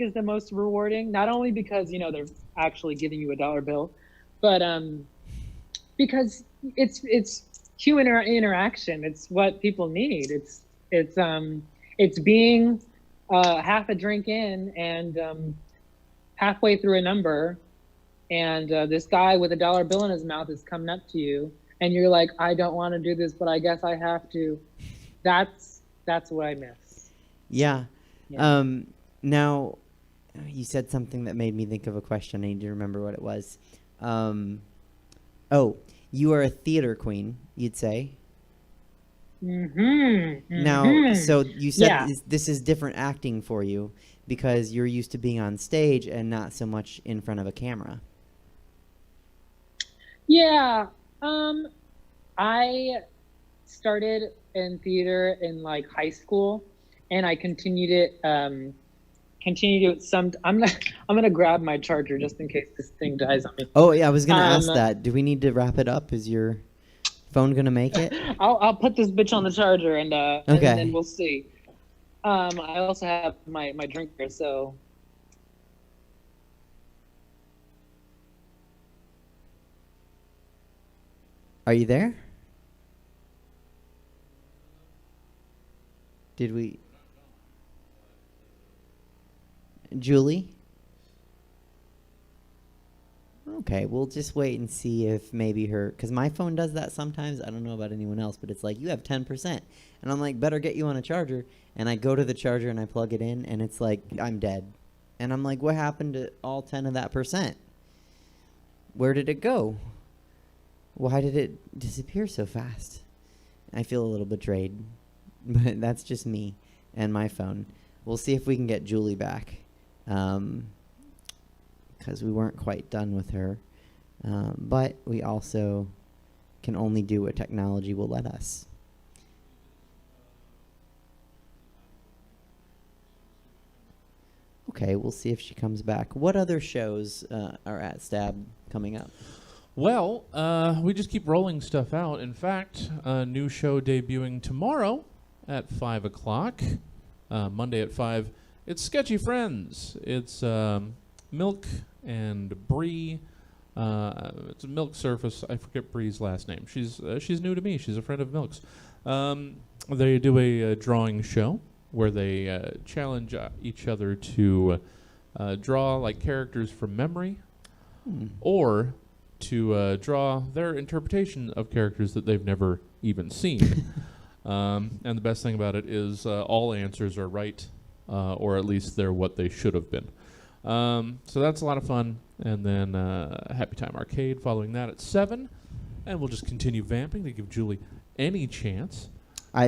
is the most rewarding, not only because, they're actually giving you a dollar bill, but because it's human interaction. It's what people need. It's being half a drink in and halfway through a number, and this guy with a dollar bill in his mouth is coming up to you, and you're like, I don't want to do this, but I guess I have to. That's what I miss. Yeah. Yeah. Now, you said something that made me think of a question. I need to remember what it was. You are a theater queen, you'd say. Mm-hmm. Mm-hmm. Now, so you said this is different acting for you because you're used to being on stage and not so much in front of a camera. Yeah. I started in theater in like high school, and I continued it some. I'm gonna grab my charger just in case this thing dies on me. Oh yeah, I was gonna ask that. Do we need to wrap it up? Is your phone gonna make it? I'll put this bitch on the charger and okay. And then we'll see. I also have my drink here, so. Are you there? Did we? Julie? Okay, we'll just wait and see if maybe because my phone does that sometimes. I don't know about anyone else, but it's like, you have 10%. And I'm like, better get you on a charger. And I go to the charger and I plug it in, and it's like, I'm dead. And I'm like, what happened to all 10 of that percent? Where did it go? Why did it disappear so fast? I feel a little betrayed, but that's just me and my phone. We'll see if we can get Julie back, because we weren't quite done with her. But we also can only do what technology will let us. Okay, we'll see if she comes back. What other shows are at Stab coming up? Well, we just keep rolling stuff out. In fact, a new show debuting tomorrow at 5 o'clock, Monday at 5. It's Sketchy Friends. It's Milk and Bree. It's Milk Surface. I forget Bree's last name. She's new to me. She's a friend of Milk's. They do a drawing show where they challenge each other to draw like characters from memory, or to draw their interpretation of characters that they've never even seen. And the best thing about it is all answers are right, or at least they're what they should have been. So that's a lot of fun. And then Happy Time Arcade following that at 7. And we'll just continue vamping to give Julie any chance.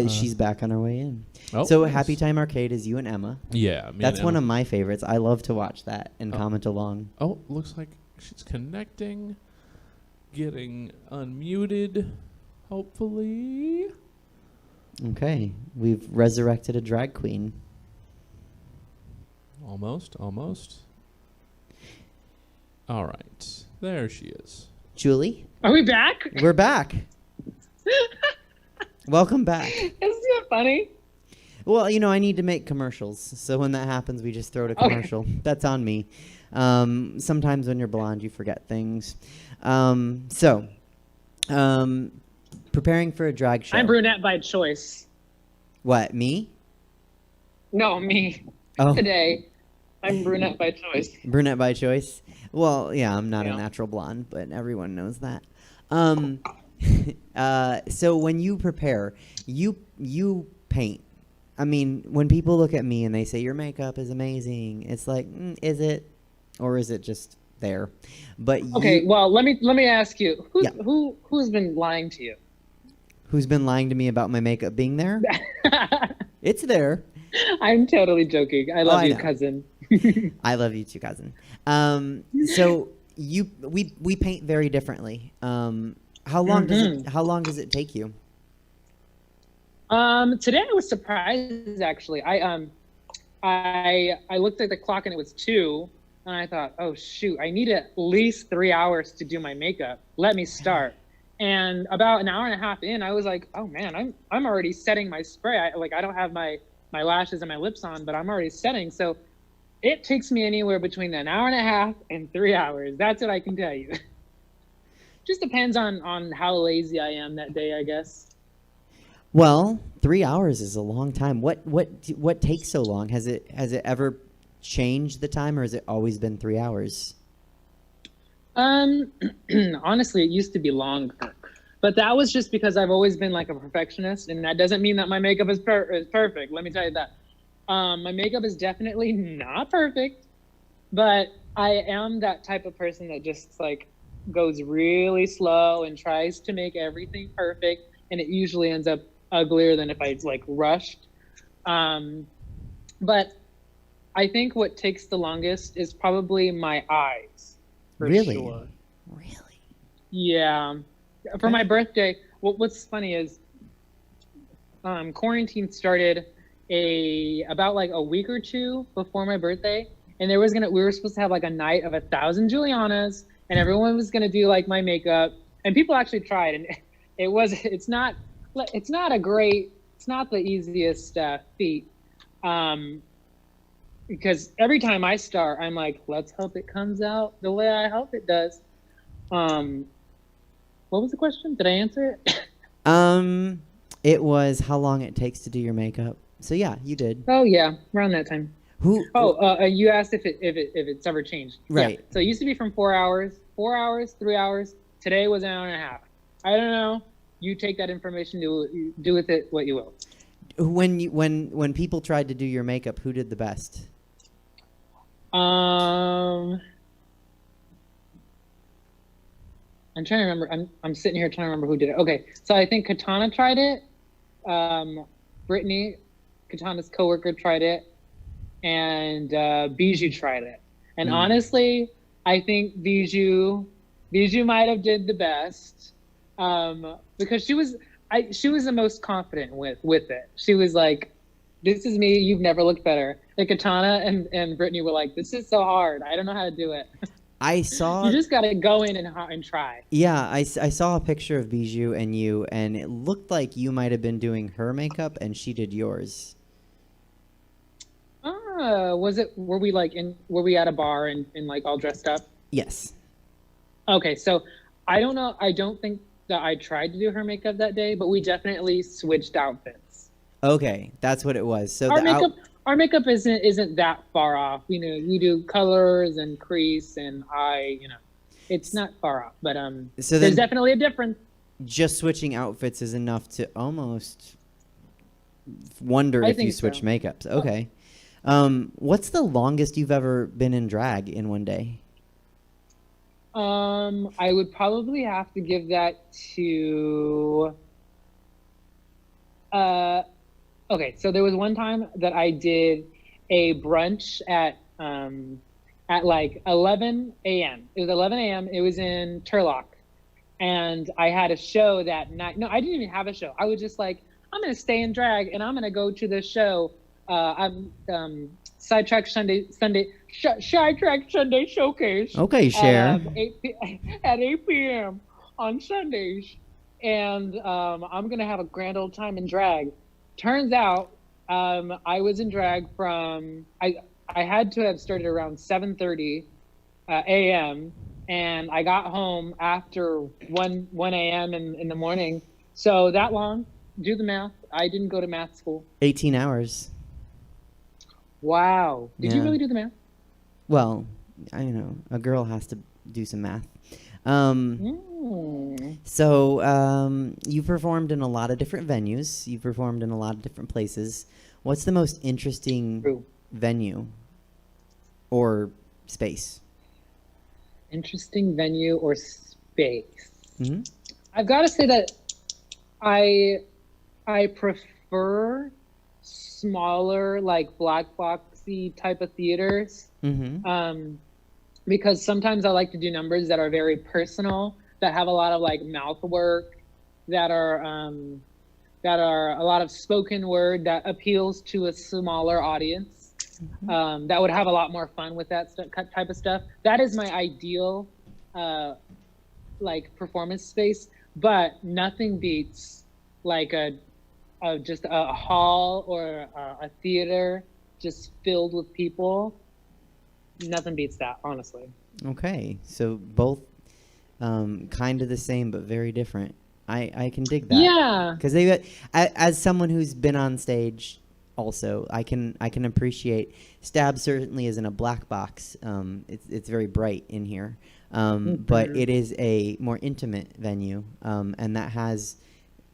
She's back on her way in. Oh, so nice. Happy Time Arcade is you and Emma. Yeah. That's one of my favorites. I love to watch that and comment along. Oh, looks like she's connecting, getting unmuted, hopefully. Okay. We've resurrected a drag queen. Almost. All right. There she is. Julie? Are we back? We're back. Welcome back. Isn't that funny? Well, I need to make commercials. So when that happens, we just throw it a commercial. That's on me. Sometimes when you're blonde, you forget things. Preparing for a drag show. I'm brunette by choice. What, me? No, me. Oh. Today, I'm brunette by choice. Brunette by choice? Well, yeah, I'm not a Yeah. natural blonde, but everyone knows that. So when you prepare, you paint. I mean, when people look at me and they say, your makeup is amazing, it's like, is it? Or is it just there? But Okay, well, let me ask you, Yeah. who's been lying to you? who's been lying to me about my makeup being there? It's there. I'm totally joking. I love I you, know. cousin. I love you too, cousin. So we paint very differently. How long does it take you? Today I was surprised actually. I looked at the clock and it was 2, and I thought, oh shoot, I need at least 3 hours to do my makeup. Let me start. And about an hour and a half in, I was like, oh man, I'm already setting my spray. I don't have my lashes and my lips on, but I'm already setting. So it takes me anywhere between an hour and a half and 3 hours. That's what I can tell you. Just depends on how lazy I am that day, I guess. Well, 3 hours is a long time. What takes so long? Has it ever changed the time, or has it always been 3 hours? Honestly, it used to be longer, but that was just because I've always been like a perfectionist, and that doesn't mean that my makeup is perfect. Let me tell you that. My makeup is definitely not perfect, but I am that type of person that just like goes really slow and tries to make everything perfect, and it usually ends up uglier than if I like rushed. But I think what takes the longest is probably my eyes. For Really? sure. Really? Yeah. For my birthday, what's funny is quarantine started about like a week or 2 before my birthday, and we were supposed to have like a night of 1,000 Juliannas, and everyone was gonna do like my makeup, and people actually tried, and it's not the easiest feat, because every time I start, I'm like, let's hope it comes out the way I hope it does. What was the question? Did I answer it? It was how long it takes to do your makeup. So yeah, you did. Oh yeah, around that time. Who? You asked if it's ever changed. Right. Yeah. So it used to be from 4 hours, 3 hours. Today was an hour and a half. I don't know. You take that information, do with it what you will. When people tried to do your makeup, who did the best? I'm trying to remember. I'm sitting here trying to remember who did it. Okay, so I think Katana tried it. Brittany, Katana's coworker, tried it, and Bijou tried it. And honestly, I think Bijou might have did the best, because she was the most confident with it. She was like, "This is me. You've never looked better." Like Katana and Brittany were like, "This is so hard. I don't know how to do it." I saw. You just gotta go in and try. Yeah, I saw a picture of Bijou and you, and it looked like you might have been doing her makeup and she did yours. Were we at a bar and like all dressed up? Yes. Okay, so I don't know. I don't think that I tried to do her makeup that day, but we definitely switched outfits. Okay, that's what it was. So our makeup isn't that far off. You know, you do colors and crease and eye. You know, It's not far off, but So there's then definitely a difference. just switching outfits is enough to almost wonder I if you think switch so. makeups. Okay. What's the longest you've ever been in drag in one day? I would probably have to give that to. Okay, so there was one time that I did a brunch at like 11 a.m. It was 11 a.m. It was in Turlock, and I had a show that night. No, I didn't even have a show. I was just like, I'm gonna stay in drag, and I'm gonna go to this show. I'm Sidetrack Sunday Showcase. Okay, share. At 8 p.m. on Sundays, and I'm gonna have a grand old time in drag. Turns out, I was in drag from I had to have started around 7:30 a.m. and I got home after 1 a.m. in the morning. So that long, do the math. I didn't go to math school. 18 hours. Wow. Did you Yeah. really do the math? Well, I know a girl has to do some math. So you performed in a lot of different venues. You performed in a lot of different places. What's the most interesting True. venue or space? Interesting venue or space. Hmm. I've got to say that I prefer smaller, like black boxy type of theaters. Mm-hmm. Because sometimes I like to do numbers that are very personal, that have a lot of like mouth work, that are a lot of spoken word that appeals to a smaller audience. That would have a lot more fun with that type of stuff. That is my ideal like performance space, but nothing beats like just a hall or a theater just filled with people. Nothing beats that, honestly. Okay, so both kind of the same but very different. I can dig that. Yeah. Because as someone who's been on stage, also I can appreciate. Stab certainly isn't a black box. It's very bright in here, but it is a more intimate venue, and that has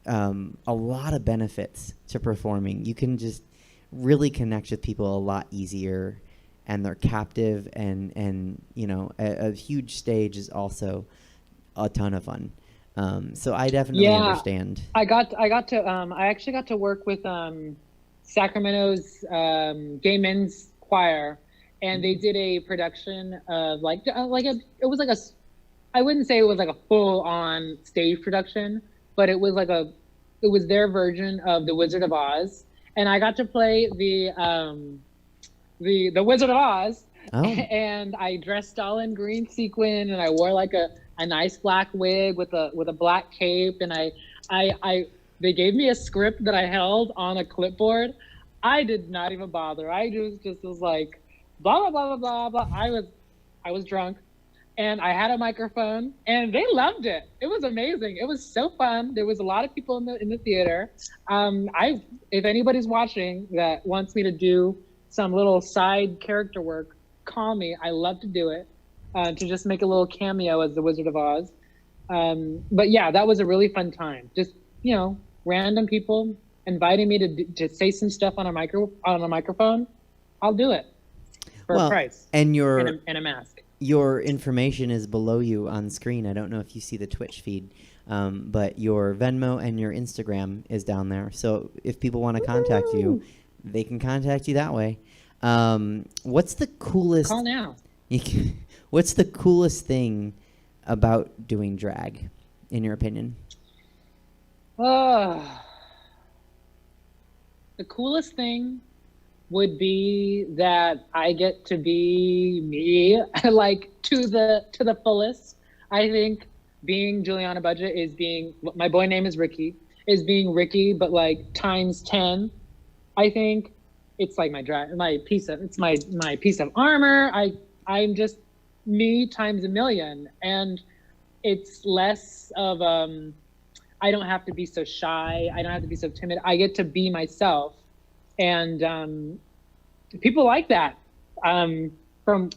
a lot of benefits to performing. You can just really connect with people a lot easier, and they're captive, and you know, a huge stage is also a ton of fun. So I definitely understand. I actually got to work with Sacramento's gay men's choir, and they did a production of it was like I wouldn't say it was like a full on stage production, but it was their version of The Wizard of Oz, and I got to play the Wizard of Oz. Oh. And I dressed all in green sequin, and I wore like a nice black wig with a black cape, and they gave me a script that I held on a clipboard. I did not even bother. I just was like blah blah blah blah blah blah. I was drunk, and I had a microphone, and they loved it. It was amazing. It was so fun. There was a lot of people in the theater. If anybody's watching that wants me to do some little side character work, call me. I love to do it, to just make a little cameo as the Wizard of Oz. But yeah, that was a really fun time. Just, you know, random people inviting me to say some stuff on a microphone. I'll do it for a price and and a mask. Your information is below you on screen. I don't know if you see the Twitch feed, but your Venmo and your Instagram is down there. So if people want to contact you, they can contact you that way. What's the coolest? Call now. What's the coolest thing about doing drag, in your opinion? The coolest thing would be that I get to be me, like to the fullest. I think being Julianna Budgett is being, my boy name is Ricky, is being Ricky, but like times 10. I think it's like my piece of armor. I'm just me times a million, and it's less of I don't have to be so shy. I don't have to be so timid. I get to be myself, and people like that. From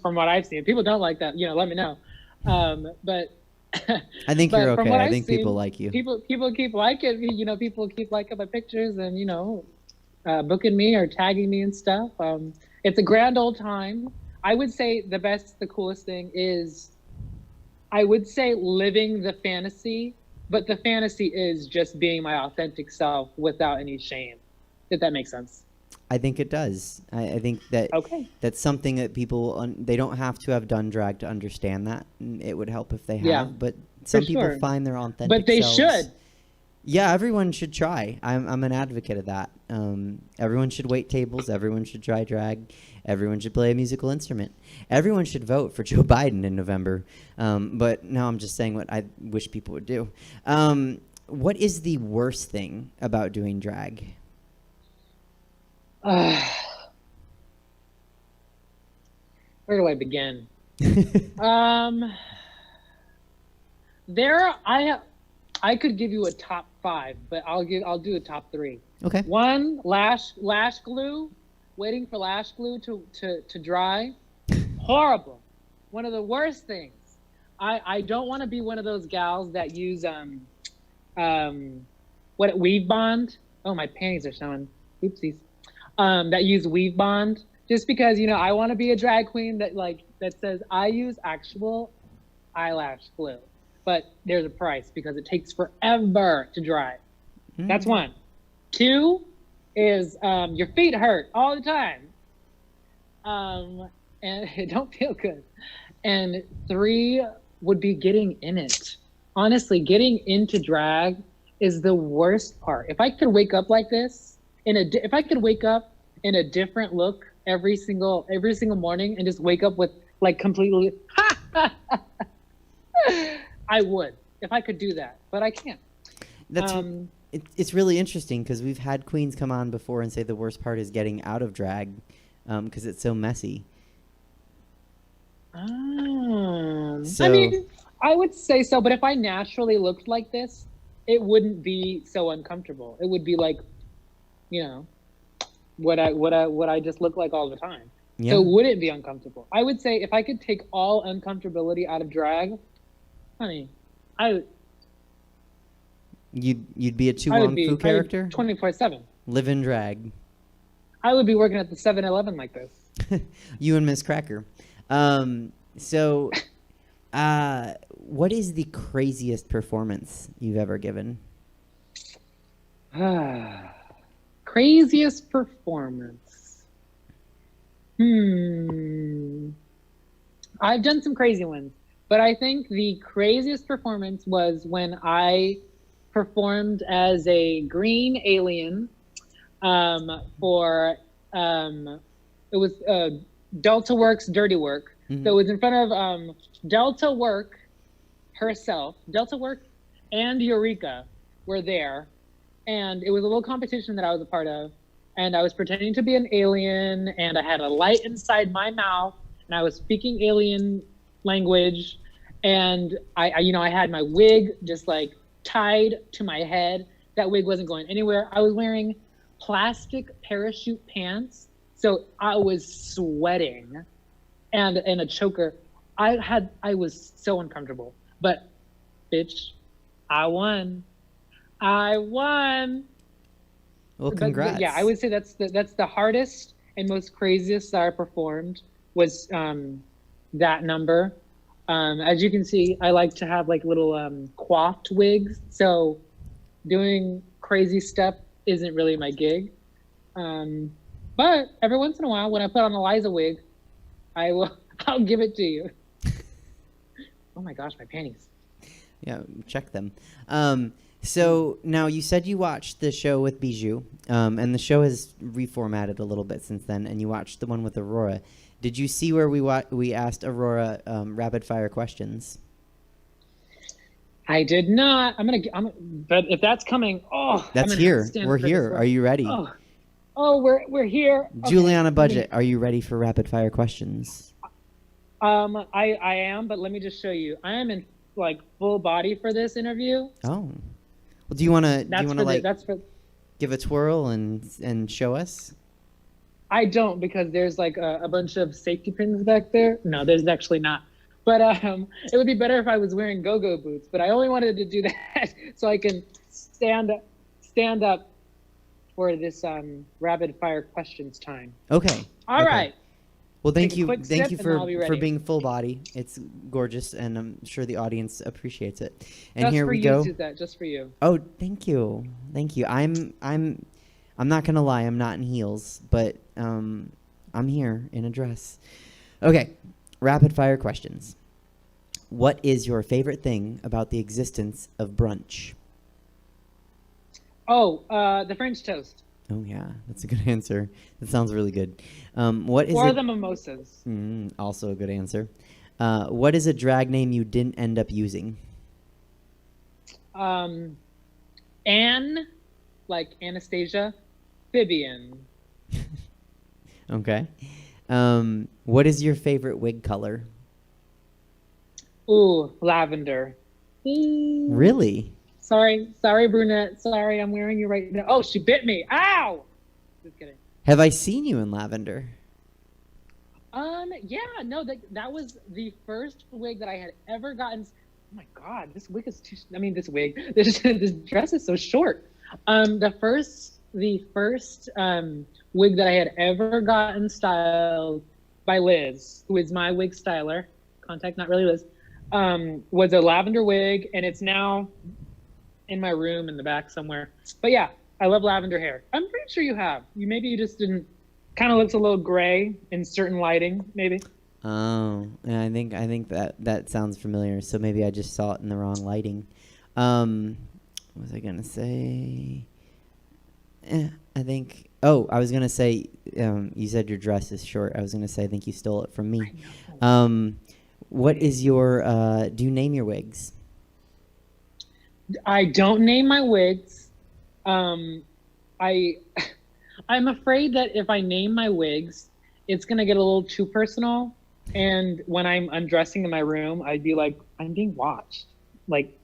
what I've seen, people don't like that. You know, let me know. But I think but you're from okay. what I I've think people seen, like you. people keep liking, people keep liking my pictures and booking me or tagging me and stuff. It's a grand old time. I would say the coolest thing is, I would say living the fantasy, but the fantasy is just being my authentic self without any shame, if that makes sense. I think it does. I think that Okay. that's something that people they don't have to have done drag to understand that. And it would help if they have, Yeah, but some people sure. find their authentic But they selves. should. Yeah, everyone should try. I'm an advocate of that. Everyone should wait tables. Everyone should try drag. Everyone should play a musical instrument. Everyone should vote for Joe Biden in November. But now I'm just saying what I wish people would do. What is the worst thing about doing drag? Where do I begin? I could give you a top 5, but I'll do a top 3. Okay. 1, lash glue, waiting for lash glue to dry. Horrible. One of the worst things. I don't want to be one of those gals that use weave bond. Oh, my panties are showing. Oopsies. That use weave bond, just because I want to be a drag queen that says I use actual eyelash glue, but there's a price because it takes forever to dry. That's 1. 2 is your feet hurt all the time, and it don't feel good. And 3 would be getting in it. Honestly, getting into drag is the worst part. If I could wake up like this, if I could wake up in a different look every single morning and just wake up with completely, I would, if I could do that, but I can't. That's it's really interesting because we've had queens come on before and say the worst part is getting out of drag because it's so messy. I mean, I would say so, but if I naturally looked like this, it wouldn't be so uncomfortable. It would be like, what I just look like all the time. Yeah. So it wouldn't be uncomfortable. I would say if I could take all uncomfortability out of drag, honey, you'd be a Tu Wong Fu character? 24/7. Live in drag. I would be working at the 7-Eleven like this. You and Miss Cracker. What is the craziest performance you've ever given? Craziest performance. I've done some crazy ones, but I think the craziest performance was when I performed as a green alien for it was Delta Works Dirty Work. Mm-hmm. So it was in front of Delta Work herself. Delta Work and Eureka were there. And it was a little competition that I was a part of. And I was pretending to be an alien, and I had a light inside my mouth, and I was speaking alien language. And I had my wig just tied to my head. That wig wasn't going anywhere. I was wearing plastic parachute pants. So I was sweating and a choker. I was so uncomfortable, but bitch, I won. Well, congrats. But yeah, I would say that's the hardest and most craziest that I performed was that number. As you can see, I like to have little coiffed wigs. So doing crazy stuff isn't really my gig. But every once in a while, when I put on a Liza wig, I'll give it to you. Oh my gosh, my panties. Yeah, check them. So now you said you watched the show with Bijou, and the show has reformatted a little bit since then, and you watched the one with Aurora. Did you see where we asked Aurora rapid fire questions? I did not. But if that's coming, that's here. We're here. Are you ready? We're here. Julianna Budgett, are you ready for rapid fire questions? I am, but let me just show you. I am in full body for this interview. Oh. Well, do you want to give a twirl and show us? I don't, because there's a bunch of safety pins back there. No, there's actually not. But it would be better if I was wearing go-go boots. But I only wanted to do that so I can stand up for this rapid fire questions time. Okay. All right. Well, thank Take a you quick thank sip you and then I'll be for ready. being full body. It's gorgeous, and I'm sure the audience appreciates it. And Just here for we you, go. Suzette, just for you. Oh, thank you. I'm not gonna lie, I'm not in heels, but I'm here in a dress. Okay, rapid fire questions. What is your favorite thing about the existence of brunch? Oh, the French toast. Oh yeah, that's a good answer. That sounds really good. What is Or it? the mimosas. Also a good answer. What is a drag name you didn't end up using? Anne, like Anastasia. Vivian. Okay. What is your favorite wig color? Ooh, lavender. Ooh. Really? Sorry, brunette. Sorry, I'm wearing you right now. Oh, she bit me. Ow! Just kidding. Have I seen you in lavender? Yeah, no, that was the first wig that I had ever gotten. Oh my God, this wig is too. I mean, this dress is so short. The first wig that I had ever gotten styled by Liz, who is my wig styler, contact not really Liz, was a lavender wig, and it's now in my room in the back somewhere. But yeah, I love lavender hair. I'm pretty sure you have. You just didn't. Kind of looks a little gray in certain lighting, maybe. Oh, and I think that sounds familiar. So maybe I just saw it in the wrong lighting. What was I gonna say? I think. Oh, I was gonna say. You said your dress is short. I was gonna say I think you stole it from me. What is your? Do you name your wigs? I don't name my wigs. I'm afraid that if I name my wigs, it's gonna get a little too personal. And when I'm undressing in my room, I'd be like, I'm being watched. Like,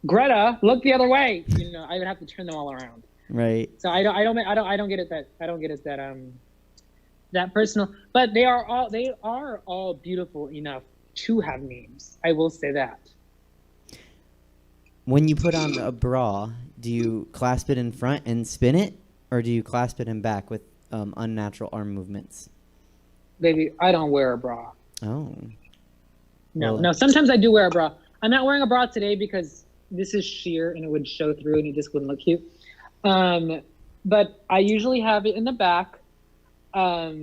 Greta, look the other way. I would have to turn them all around. Right. So I don't get it that personal. But they are all beautiful enough to have names. I will say that. When you put on a bra, do you clasp it in front and spin it, or do you clasp it in back with unnatural arm movements? Baby, I don't wear a bra. Oh. No. Sometimes I do wear a bra. I'm not wearing a bra today because this is sheer and it would show through and it just wouldn't look cute. But I usually have it in the back,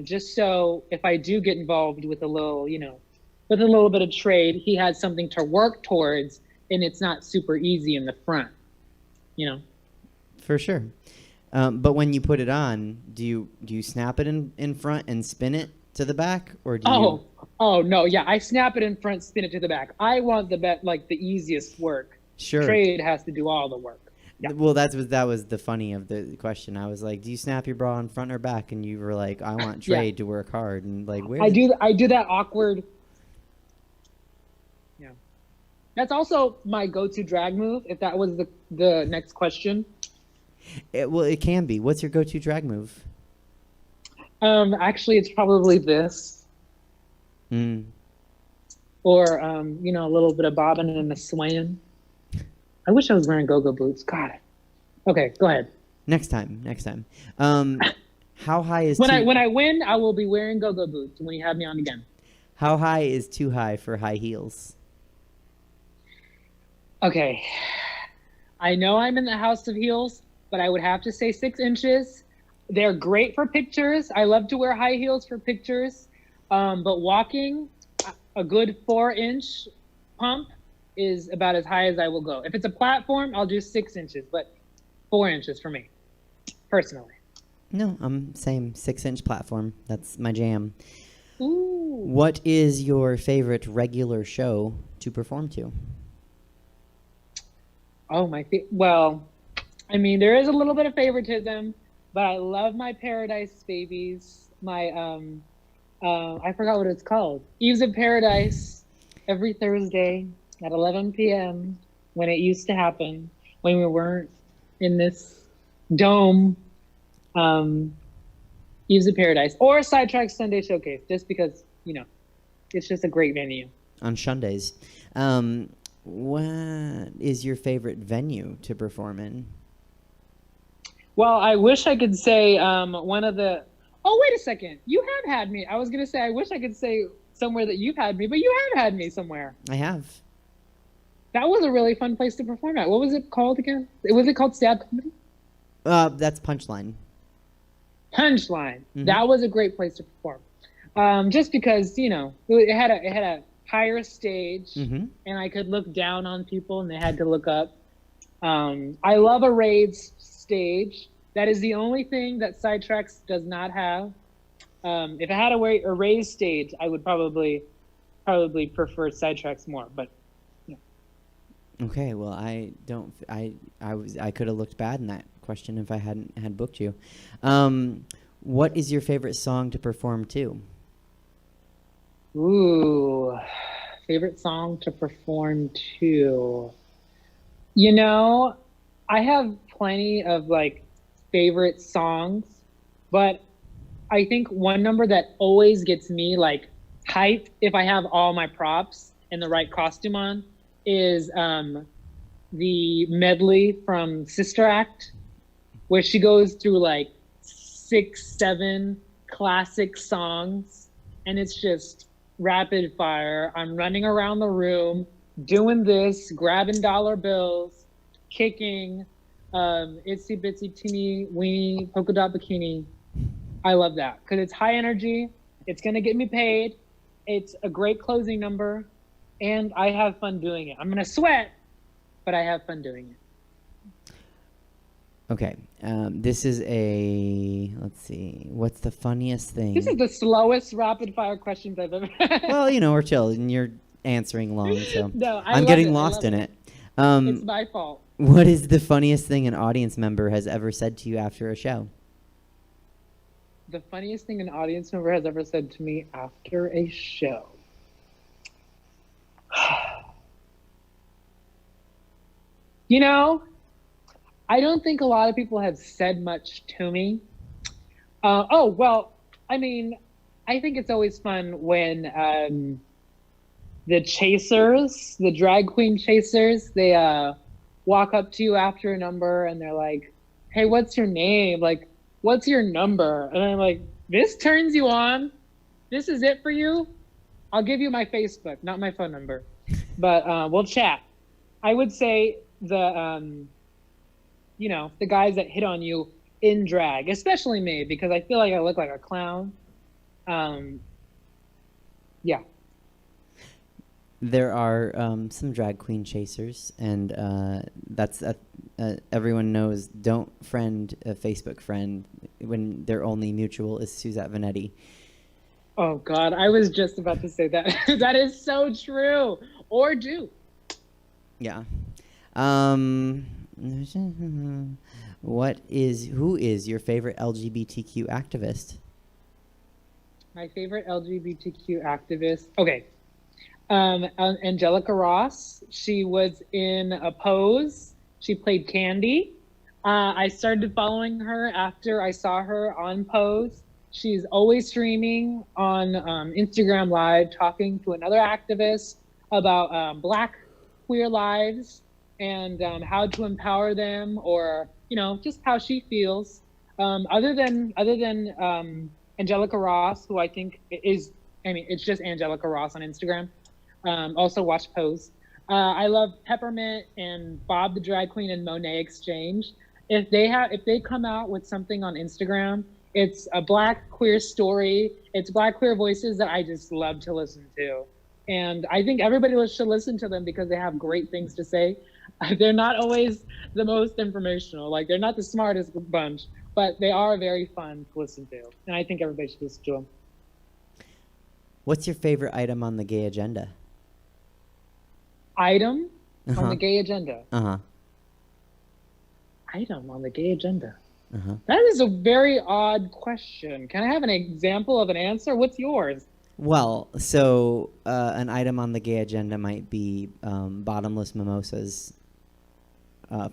just so if I do get involved with a little bit of trade, he has something to work towards, and it's not super easy in the front. For sure. But when you put it on, do you snap it in front and spin it to the back, or do you? Oh no, yeah, I snap it in front, spin it to the back. I want the easiest work. Sure. Trade has to do all the work. Yeah. Well, that was the funny of the question. I was like, do you snap your bra in front or back? And you were like, I want Trade to work hard, and like, where? I do that awkward. Yeah, that's also my go-to drag move. If that was the next question. It can be. What's your go-to drag move? Actually, it's probably this. Or a little bit of bobbing and a swaying. I wish I was wearing go-go boots. God. Okay, go ahead. Next time. How high is when I win, I will be wearing go-go boots when you have me on again. How high is too high for high heels? Okay. I know I'm in the house of heels, but I would have to say 6 inches. They're great for pictures. I love to wear high heels for pictures. But walking, a good 4-inch pump is about as high as I will go. If it's a platform, I'll do 6 inches, but 4 inches for me, personally. No, I'm same 6-inch platform. That's my jam. Ooh. What is your favorite regular show to perform to? Oh, well, I mean, there is a little bit of favoritism, but I love my Paradise babies. My I forgot what it's called. Eves of Paradise, every Thursday at 11 p.m. when it used to happen, when we weren't in this dome. Eves of Paradise or Sidetrack Sunday Showcase, just because it's just a great venue. on Sundays. What is your favorite venue to perform in? Well, I wish I could say one of the. Oh, wait a second. You have had me. I was gonna say I wish I could say somewhere that you've had me, but you have had me somewhere. I have. That was a really fun place to perform at. What was it called again? Was it called Stab Comedy? That's Punchline. Punchline. Mhm. That was a great place to perform. Just because it had a higher stage, Mhm. and I could look down on people, and they had to look up. I love a raised stage. That is the only thing that Sidetracks does not have. If it had a raised stage, I would probably prefer Sidetracks more. But Okay, well, I could have looked bad in that question if I hadn't had booked you. What is your favorite song to perform to? ooh, favorite song to perform to. I have plenty of favorite songs, but I think one number that always gets me hyped if I have all my props and the right costume on is the medley from Sister Act, where she goes through 6, 7 classic songs, and it's just rapid fire. I'm running around the room doing this, grabbing dollar bills, kicking, itsy bitsy teeny weeny polka dot bikini. I love that because it's high energy. It's gonna get me paid. It's a great closing number, and I have fun doing it. I'm gonna sweat, but I have fun doing it. Okay, this is let's see, what's the funniest thing? This is the slowest rapid fire questions I've ever had. Well, we're chill, and you're answering long, so No, I'm getting lost in it. It's my fault. What is the funniest thing an audience member has ever said to you after a show? The funniest thing an audience member has ever said to me after a show. I don't think a lot of people have said much to me. I think it's always fun when the chasers, the drag queen chasers, they walk up to you after a number and they're like, hey, what's your name? What's your number? And I'm like, this turns you on? This is it for you? I'll give you my Facebook, not my phone number. But we'll chat. I would say the guys that hit on you in drag, especially me, because I feel like I look like a clown. Yeah. There are some drag queen chasers, and that's everyone knows. Don't friend a Facebook friend when their only mutual is Suzette Veneti. Oh God, I was just about to say that. That is so true. Or do. Yeah. Who is your favorite LGBTQ activist? My favorite LGBTQ activist. Okay. Angelica Ross. She was in a Pose. She played Candy. I started following her after I saw her on Pose. She's always streaming on Instagram Live, talking to another activist about Black queer lives and how to empower them, or just how she feels. Other than Angelica Ross, who I think it's just Angelica Ross on Instagram. Also watch Pose. I love Peppermint and Bob the Drag Queen and Monet Exchange. If they come out with something on Instagram, it's a Black queer story. It's Black queer voices that I just love to listen to. And I think everybody should listen to them because they have great things to say. They're not always the most informational. They're not the smartest bunch, but they are very fun to listen to. And I think everybody should listen to them. What's your favorite item on the gay agenda? Item on the gay agenda. Uh-huh. Item on the gay agenda. Uh-huh. That is a very odd question. Can I have an example of an answer? What's yours? Well, so an item on the gay agenda might be bottomless mimosas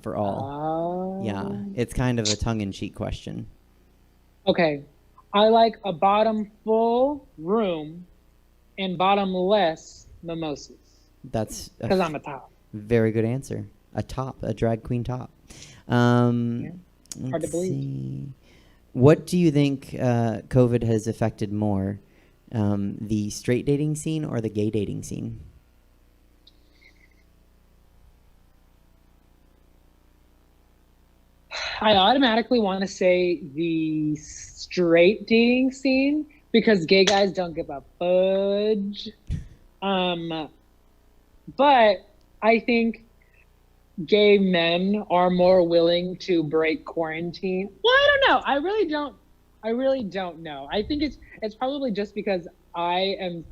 for all. Yeah, it's kind of a tongue-in-cheek question. Okay. I like a bottom full room and bottomless mimosas. That's Because I'm a top. very good answer. A drag queen top. Hard to Let's believe. see. What do you think COVID has affected more, the straight dating scene or the gay dating scene? I automatically want to say the straight dating scene because gay guys don't give a fudge. But I think gay men are more willing to break quarantine. Well, I don't know. I really don't know. I think it's probably just because I am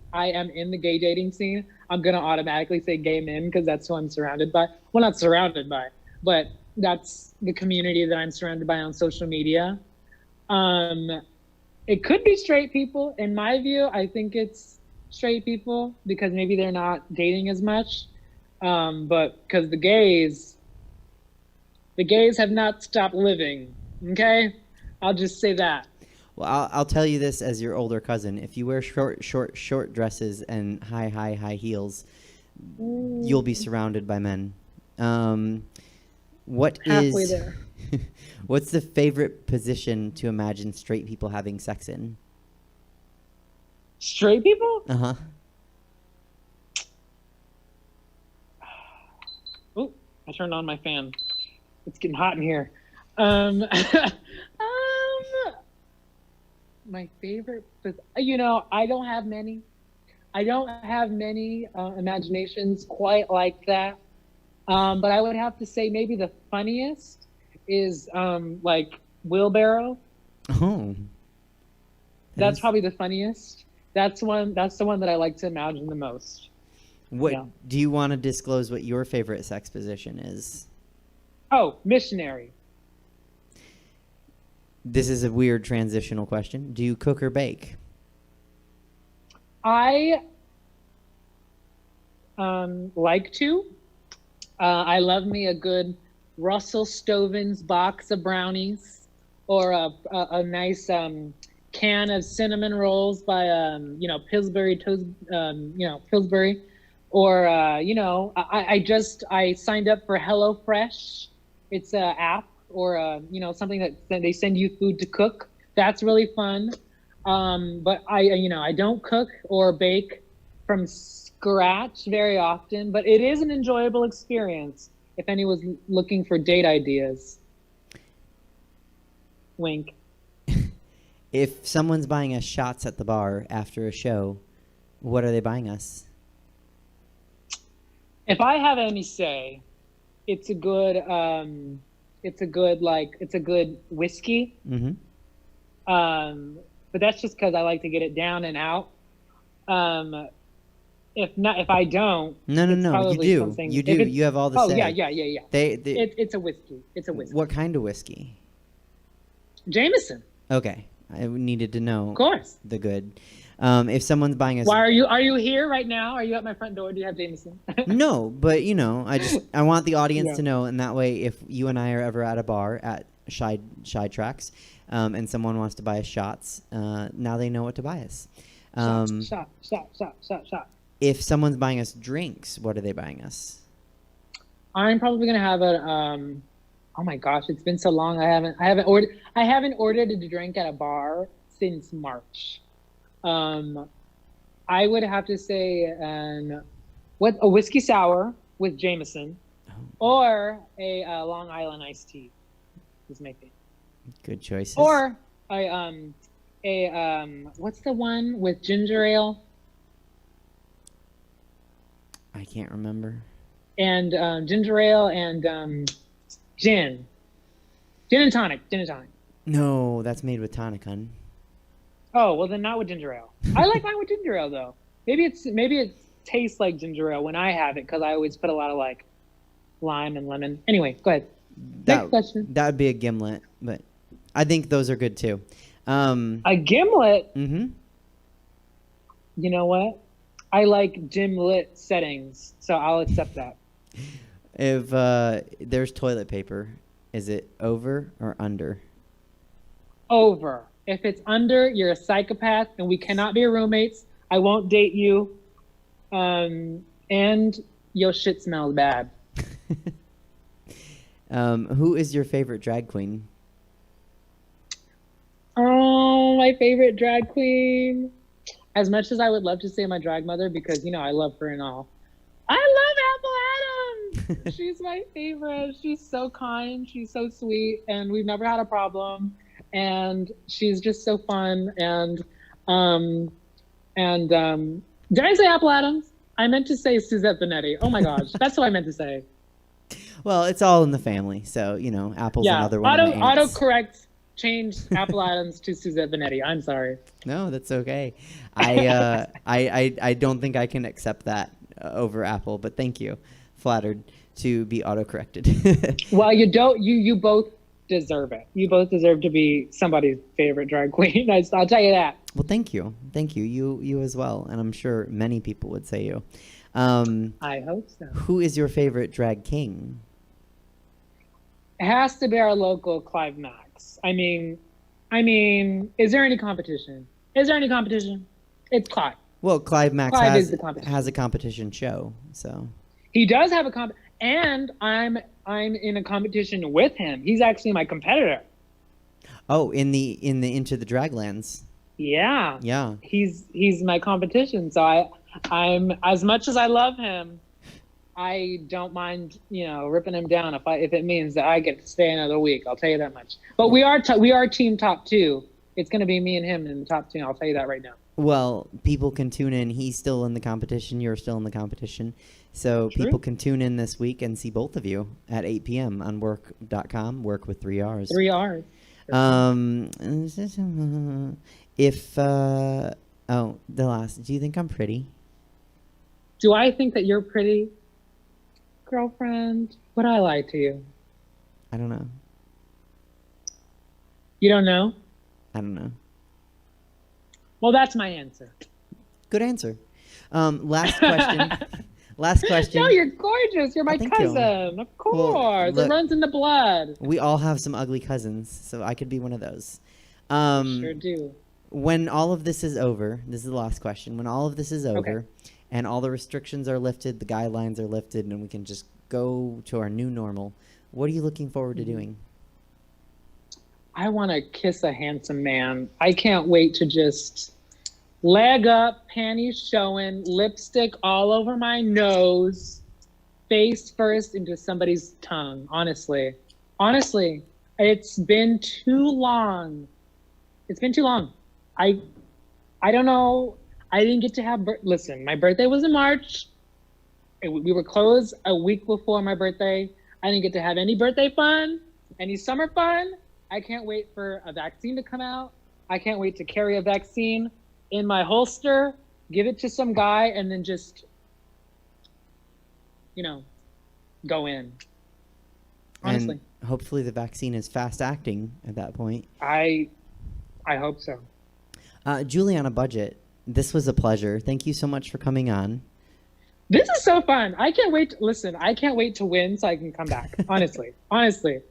in the gay dating scene. I'm gonna automatically say gay men because that's who I'm surrounded by. Well, not surrounded by, but that's the community that I'm surrounded by on social media. It could be straight people. In my view, I think it's straight people because maybe they're not dating as much. But because the gays have not stopped living. Okay, I'll just say that. Well, I'll tell you this as your older cousin: if you wear short dresses and high heels, you'll be surrounded by men. Halfway there. What's the favorite position to imagine straight people having sex in? Straight people? Uh-huh. Oh, I turned on my fan. It's getting hot in here. My favorite, I don't have many. Imaginations quite like that. But I would have to say maybe the funniest is like wheelbarrow. Oh. That's probably the funniest. That's the one that I like to imagine the most. What Yeah. do you want to disclose what your favorite sex position is? Oh, missionary. This is a weird transitional question. Do you cook or bake? I like to. I love me a good Russell Stoven's box of brownies, or a nice can of cinnamon rolls by Pillsbury Toast, Pillsbury, or I signed up for HelloFresh. It's an app or something that they send you food to cook. That's really fun. But I don't cook or bake from scratch very often, but it is an enjoyable experience if anyone's looking for date ideas. Wink. If someone's buying us shots at the bar after a show, what are they buying us? If I have any say, it's a good whiskey. Mm-hmm. But that's just because I like to get it down and out. If I don't, No. You do. something- You do. if it's- You have all the Oh say. yeah. It's a whiskey. It's a whiskey. What kind of whiskey? Jameson, Okay, I needed to know of course. the good. If someone's buying us, Why are you here right now? Are you at my front door? Do you have Jameson? no, but I want the audience Yeah. to know, and that way, if you and I are ever at a bar at Shy Tracks, and someone wants to buy us shots, now they know what to buy us. Shot. If someone's buying us drinks, what are they buying us? I'm probably gonna have a oh my gosh, it's been so long. I haven't ordered a drink at a bar since March. I would have to say a whiskey sour with Jameson, or a Long Island iced tea is my favorite. Good choices. Or what's the one with ginger ale I can't remember. and ginger ale and gin and tonic. No, that's made with tonic, hun. Oh, well then not with ginger ale. I like mine with ginger ale though. Maybe it tastes like ginger ale when I have it because I always put a lot of like lime and lemon. Anyway, go ahead. Next question. That would be a gimlet, but I think those are good too. A gimlet. Mm-hmm. You know what? I like dim lit settings, so I'll accept that. If there's toilet paper, is it over or under? Over. If it's under, you're a psychopath, and we cannot be roommates. I won't date you. And your shit smells bad. Who is your favorite drag queen? Oh, my favorite drag queen. As much as I would love to say my drag mother, because I love her and all. I love Apple Adams. She's my favorite. She's so kind. She's so sweet, and we've never had a problem. And she's just so fun. And did I say Apple Adams? I meant to say Suzette Veneti. Oh my gosh, that's what I meant to say. Well, it's all in the family, so Apple's another one. Autocorrect changed Apple Adams to Suzette Veneti. I'm sorry. No, that's okay. I don't think I can accept that over Apple, but thank you. Flattered to be autocorrected. Well, you both deserve it. You both deserve to be somebody's favorite drag queen. I'll tell you that. Well, thank you. You as well, and I'm sure many people would say you. I hope so. Who is your favorite drag king? It has to be our local Clive Max. I mean, is there any competition? It's Clive. Well, Clive Max has a competition show, so he does have a and I'm in a competition with him. He's actually my competitor. Oh, in the Into the Draglands. Yeah. Yeah. He's my competition. So I'm as much as I love him, I don't mind, ripping him down if it means that I get to stay another week. I'll tell you that much. But we are team top 2. It's going to be me and him in the top 2. I'll tell you that right now. Well, people can tune in. He's still in the competition. You're still in the competition. So True. People can tune in this week and see both of you at 8 p.m. on work.com, work with 3 R's. 3 R's. Do you think I'm pretty? Do I think that you're pretty? Girlfriend, would I lie to you? I don't know. You don't know? I don't know. Well, that's my answer. Good answer. Last question. Last question. No, you're gorgeous. You're my cousin. You. Of course. Well, look, it runs in the blood. We all have some ugly cousins, so I could be one of those. Sure do. When all of this is over, this is the last question. When all of this is over, okay, and all the restrictions are lifted, the guidelines are lifted, and we can just go to our new normal, what are you looking forward to doing? I want to kiss a handsome man. I can't wait to just leg up, panties showing, lipstick all over my nose, face first into somebody's tongue. Honestly, it's been too long. I don't know. I didn't get to have, listen, my birthday was in March. We were closed a week before my birthday. I didn't get to have any birthday fun, any summer fun. I can't wait for a vaccine to come out. I can't wait to carry a vaccine in my holster, give it to some guy, and then just, go in. Honestly. And hopefully the vaccine is fast acting at that point. I hope so. Julianna Budgett, this was a pleasure. Thank you so much for coming on. This is so fun. I can't wait. Listen, I can't wait to win so I can come back. Honestly, if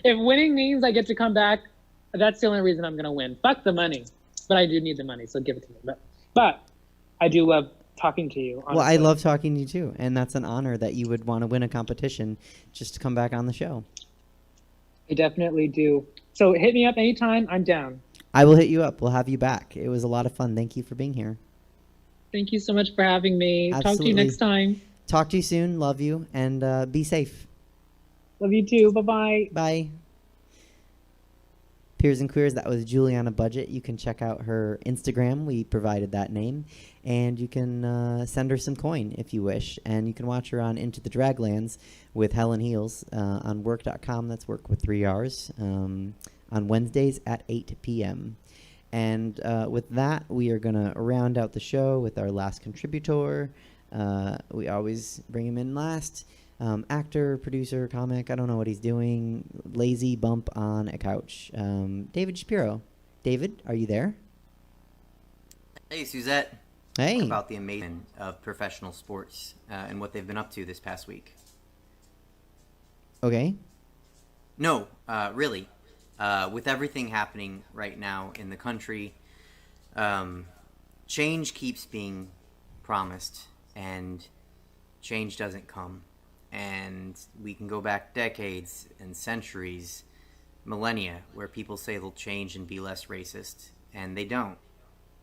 winning means I get to come back, that's the only reason I'm gonna win. Fuck the money, but I do need the money, so give it to me. But I do love talking to you. Honestly. Well, I love talking to you too, and that's an honor that you would want to win a competition just to come back on the show. I definitely do. So hit me up anytime. I'm down. I will hit you up. We'll have you back. It was a lot of fun. Thank you for being here. Thank you so much for having me. Absolutely. Talk to you next time. Talk to you soon. Love you, and be safe. Love you too. Bye-bye. Bye. Peers and Queers, that was Julianna Budgett. You can check out her Instagram. We provided that name. And you can send her some coin if you wish. And you can watch her on Into the Draglands with Helen Heels on work.com. That's work with 3 R's. On Wednesdays at 8 p.m. And with that, we are going to round out the show with our last contributor. We always bring him in last. Actor, producer, comic, I don't know what he's doing. Lazy bump on a couch. David Shapiro. David, are you there? Hey, Suzette. Hey. About the amazement of professional sports and what they've been up to this past week. Okay. No, really. With everything happening right now in the country, change keeps being promised and change doesn't come. And we can go back decades and centuries, millennia, where people say they'll change and be less racist, and they don't.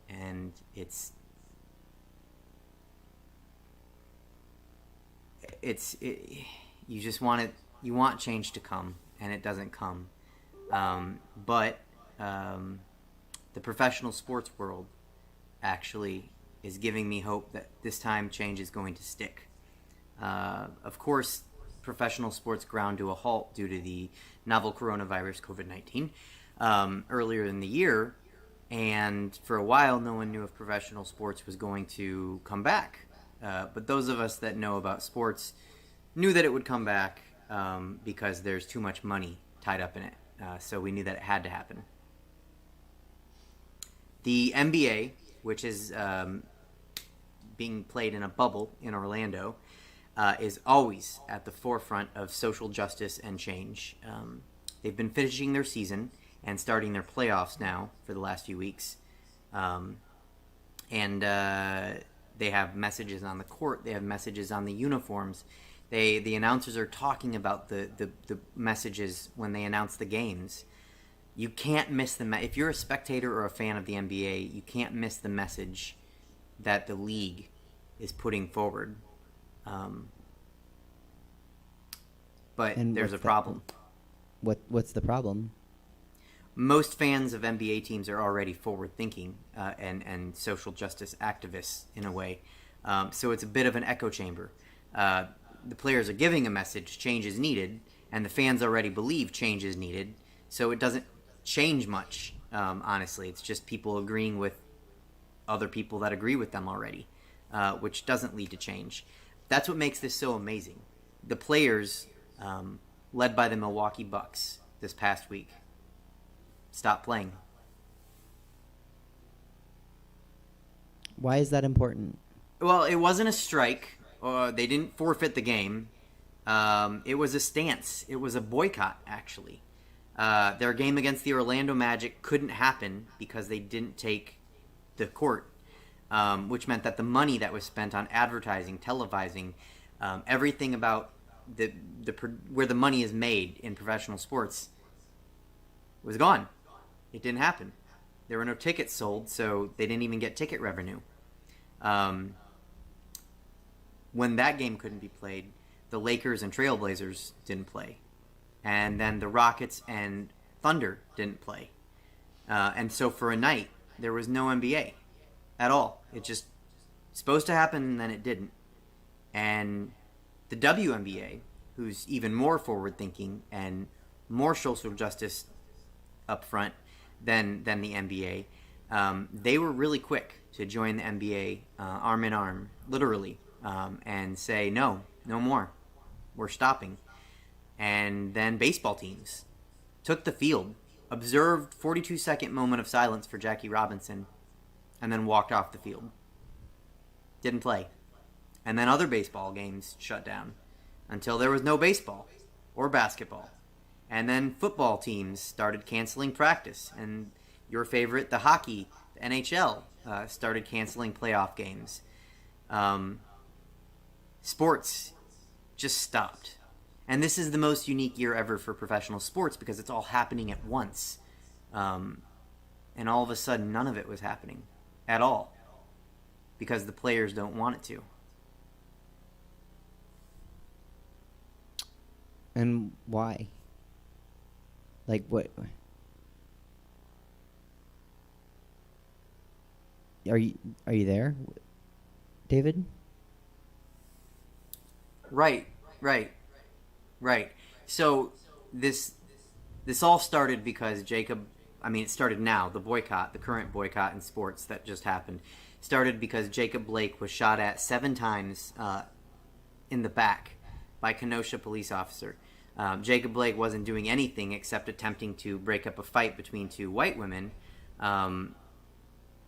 And you just want it. You want change to come, and it doesn't come. But the professional sports world actually is giving me hope that this time change is going to stick. Of course, professional sports ground to a halt due to the novel coronavirus, COVID-19, earlier in the year. And for a while, no one knew if professional sports was going to come back. But those of us that know about sports knew that it would come back because there's too much money tied up in it. So we knew that it had to happen. The NBA, which is being played in a bubble in Orlando, is always at the forefront of social justice and change. They've been finishing their season and starting their playoffs now for the last few weeks. And they have messages on the court. They have messages on the uniforms. The announcers are talking about the messages when they announce the games. You can't miss if you're a spectator or a fan of the NBA, you can't miss the message that the league is putting forward. But And there's a what's the- problem. What's the problem? Most fans of NBA teams are already forward-thinking and social justice activists in a way. So it's a bit of an echo chamber. The players are giving a message, change is needed, and the fans already believe change is needed. So it doesn't change much, honestly. It's just people agreeing with other people that agree with them already, which doesn't lead to change. That's what makes this so amazing. The players, led by the Milwaukee Bucks this past week, stopped playing. Why is that important? Well, it wasn't a strike. They didn't forfeit the game. It was a stance. It was a boycott, actually. Their game against the Orlando Magic couldn't happen because they didn't take the court, which meant that the money that was spent on advertising, televising, everything about where the money is made in professional sports was gone. It didn't happen. There were no tickets sold, so they didn't even get ticket revenue. When that game couldn't be played, the Lakers and Trailblazers didn't play. And then the Rockets and Thunder didn't play. And so for a night, there was no NBA at all. It just supposed to happen, and then it didn't. And the WNBA, who's even more forward-thinking and more social justice up front than the NBA, they were really quick to join the NBA arm in arm, literally, and say, no more. We're stopping. And then baseball teams took the field, observed 42-second moment of silence for Jackie Robinson, and then walked off the field. Didn't play. And then other baseball games shut down until there was no baseball or basketball. And then football teams started canceling practice. And your favorite, the hockey, the NHL, started canceling playoff games. Sports just stopped. And this is the most unique year ever for professional sports because it's all happening at once. And all of a sudden, none of it was happening at all because the players don't want it to. And why? Like, what? Are you there, David? Right. So this all started because it started now, the current boycott in sports that just happened, started because Jacob Blake was shot at 7 times in the back by a Kenosha police officer. Jacob Blake wasn't doing anything except attempting to break up a fight between 2 white women.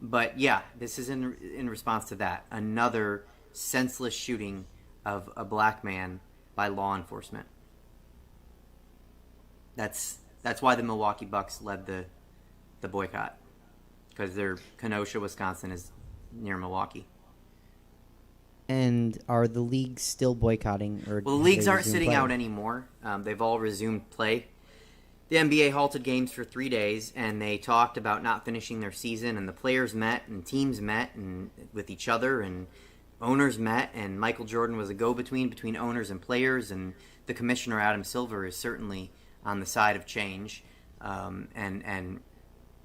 But yeah, this is in response to that. Another senseless shooting of a black man by law enforcement. That's why the Milwaukee Bucks led the boycott, because Kenosha, Wisconsin is near Milwaukee. And are the leagues still boycotting? Or Well, the have leagues they aren't resumed sitting play? out anymore. They've all resumed play. The NBA halted games for 3 days, and they talked about not finishing their season, and the players met, and teams met and with each other, and owners met, and Michael Jordan was a go-between between owners and players, and the commissioner, Adam Silver, is certainly on the side of change, and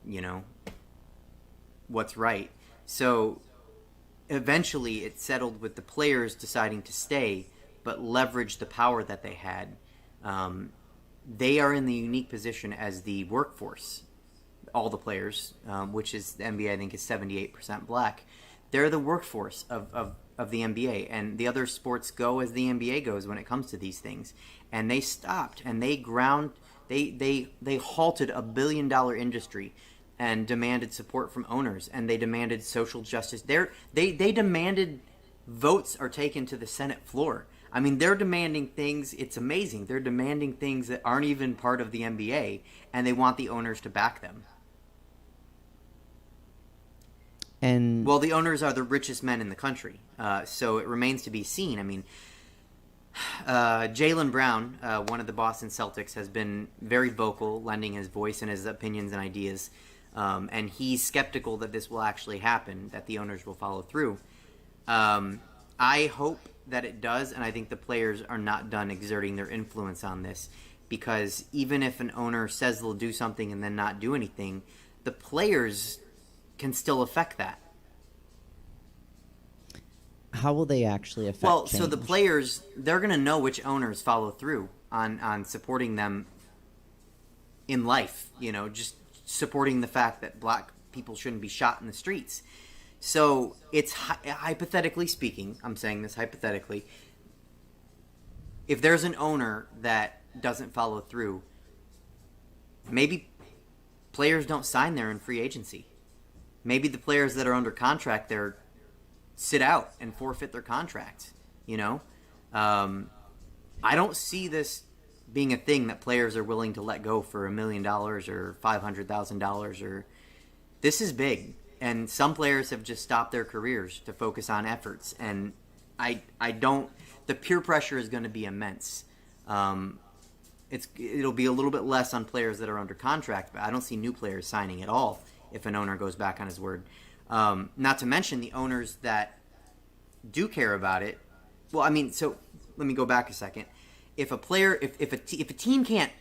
you know, what's right. So eventually it settled with the players deciding to stay, but leverage the power that they had. They are in the unique position as the workforce, all the players, which is the NBA, I think, is 78% black. They're the workforce of the NBA, and the other sports go as the NBA goes when it comes to these things. And they stopped, and they halted $1 billion industry and demanded support from owners, and they demanded social justice. They demanded votes are taken to the Senate floor. I mean, they're demanding things, it's amazing. They're demanding things that aren't even part of the NBA, and they want the owners to back them. And Well, the owners are the richest men in the country, so it remains to be seen. I mean, Jaylen Brown, one of the Boston Celtics, has been very vocal, lending his voice and his opinions and ideas, and he's skeptical that this will actually happen, that the owners will follow through. I hope that it does, and I think the players are not done exerting their influence on this, because even if an owner says they'll do something and then not do anything, the players can still affect that. how will they actually affect Well, change? so the players, they're going to know which owners follow through on supporting them in life, you know, just supporting the fact that black people shouldn't be shot in the streets. So it's hypothetically speaking, I'm saying this hypothetically, if there's an owner that doesn't follow through, maybe players don't sign there in free agency. Maybe the players that are under contract there sit out and forfeit their contract, you know? I don't see this being a thing that players are willing to let go for $1 million or $500,000 or... This is big. And some players have just stopped their careers to focus on efforts. And I don't... The peer pressure is going to be immense. It'll be a little bit less on players that are under contract, but I don't see new players signing at all if an owner goes back on his word. Not to mention the owners that do care about it. Well, I mean, so let me go back a second. If a player, if a team can't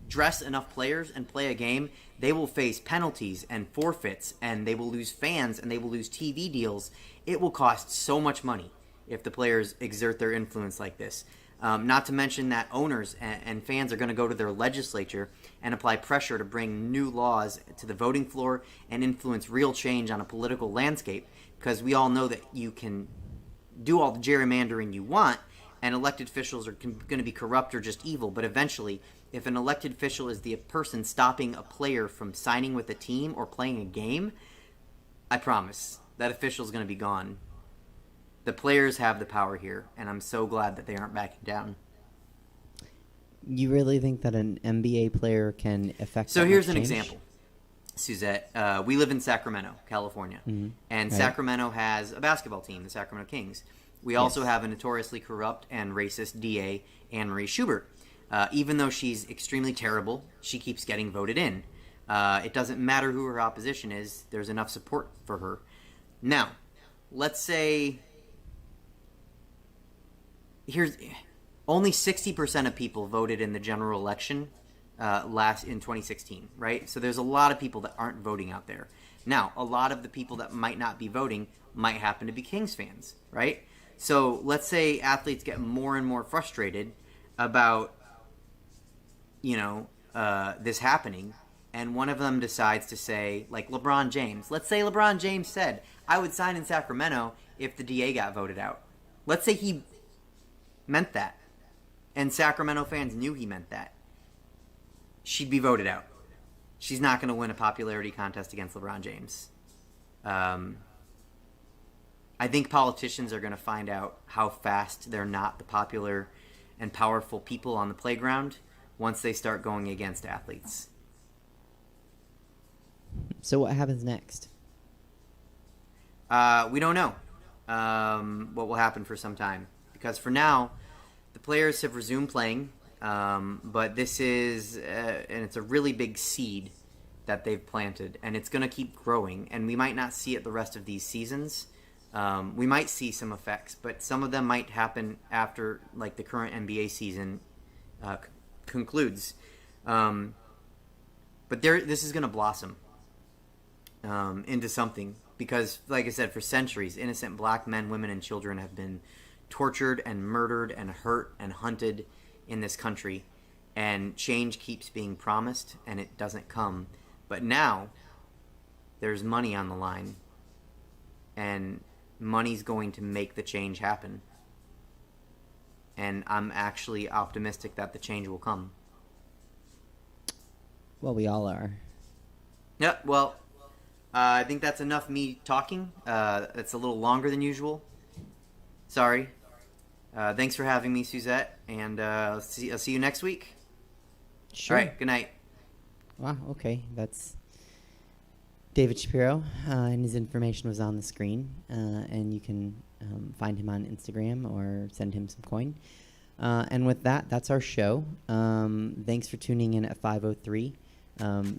dress enough players and play a game, they will face penalties and forfeits, and they will lose fans, and they will lose TV deals. It will cost so much money if the players exert their influence like this. Not to mention that owners and fans are going to go to their legislature and apply pressure to bring new laws to the voting floor and influence real change on a political landscape, because we all know that you can do all the gerrymandering you want, and elected officials are going to be corrupt or just evil, but eventually, if an elected official is the person stopping a player from signing with a team or playing a game, I promise that official is going to be gone. The players have the power here, and I'm so glad that they aren't backing down. You really think that an NBA player can affect So that here's much an change? example, Suzette. We live in Sacramento, California, and Right. Sacramento has a basketball team, the Sacramento Kings. We also have a notoriously corrupt and racist DA, Anne Marie Schubert. Even though she's extremely terrible, she keeps getting voted in. It doesn't matter who her opposition is, there's enough support for her. Now, let's say only 60% of people voted in the general election in 2016, right? So there's a lot of people that aren't voting out there. Now, a lot of the people that might not be voting might happen to be Kings fans, right? So let's say athletes get more and more frustrated about, this happening, and one of them decides to say, like LeBron James. Let's say LeBron James said, I would sign in Sacramento if the DA got voted out. Let's say he meant that, and Sacramento fans knew he meant that. She'd be voted out. She's not going to win a popularity contest against LeBron James. I think politicians are going to find out how fast they're not the popular and powerful people on the playground once they start going against athletes. So what happens next? We don't know. what will happen for some time. Because for now, the players have resumed playing, but this is, and it's a really big seed that they've planted, and it's going to keep growing, and we might not see it the rest of these seasons. We might see some effects, but some of them might happen after, like, the current NBA season concludes. But this is going to blossom into something, because, like I said, for centuries, innocent black men, women, and children have been tortured and murdered and hurt and hunted in this country, and change keeps being promised, and it doesn't come. But now, there's money on the line, and money's going to make the change happen. And I'm actually optimistic that the change will come. Well, we all are. Yeah, well, I think that's enough me talking. That's a little longer than usual. Sorry. Thanks for having me, Suzette, and I'll see you next week. Sure. All right, good night. Wow, okay. That's David Shapiro, and his information was on the screen, and you can find him on Instagram or send him some coin. And with that, that's our show. Thanks for tuning in at 5:03.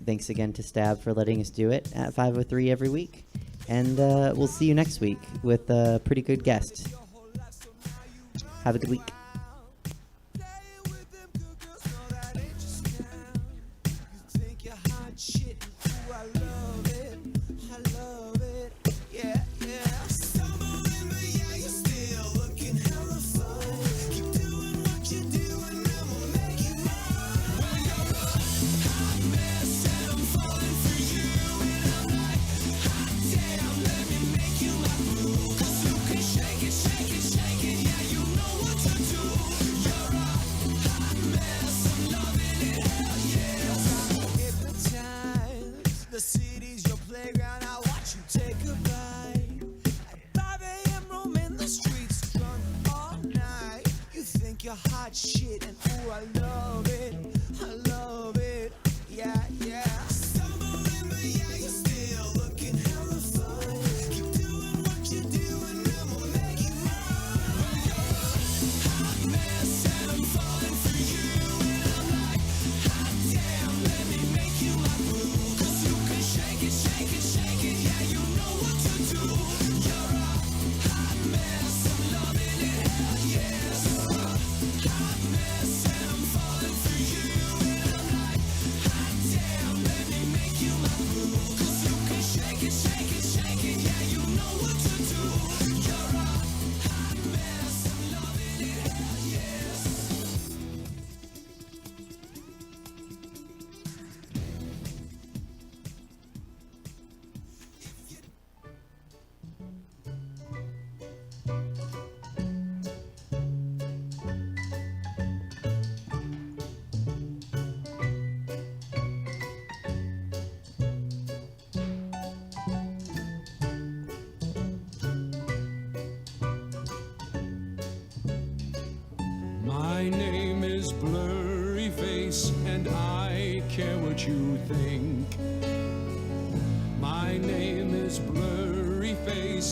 Thanks again to Stab for letting us do it at 5:03 every week. And we'll see you next week with a pretty good guest. Have a good week. Hot shit, and ooh, I love it. I love it. Yeah, yeah. Stumbling, but yeah, you're still looking hella fun. Keep doing what you're doing, and we'll make it mine. You're a hot mess, and I'm falling for you. And I'm like, hot damn, let me make you my boo. 'Cause you can shake it, shake it, shake it. Yeah, you know what to do. You're a hot mess, I'm loving it, hell yes. Hot mess, and I'm falling for you. And I'm like, hot damn, let me make you my boo. 'Cause you can shake it, shake it, shake it. Yeah, you know what to do. You're a hot mess, I'm loving it, hell yes. My name is Blurry Face, and I care what you think. My name is Blurry Face.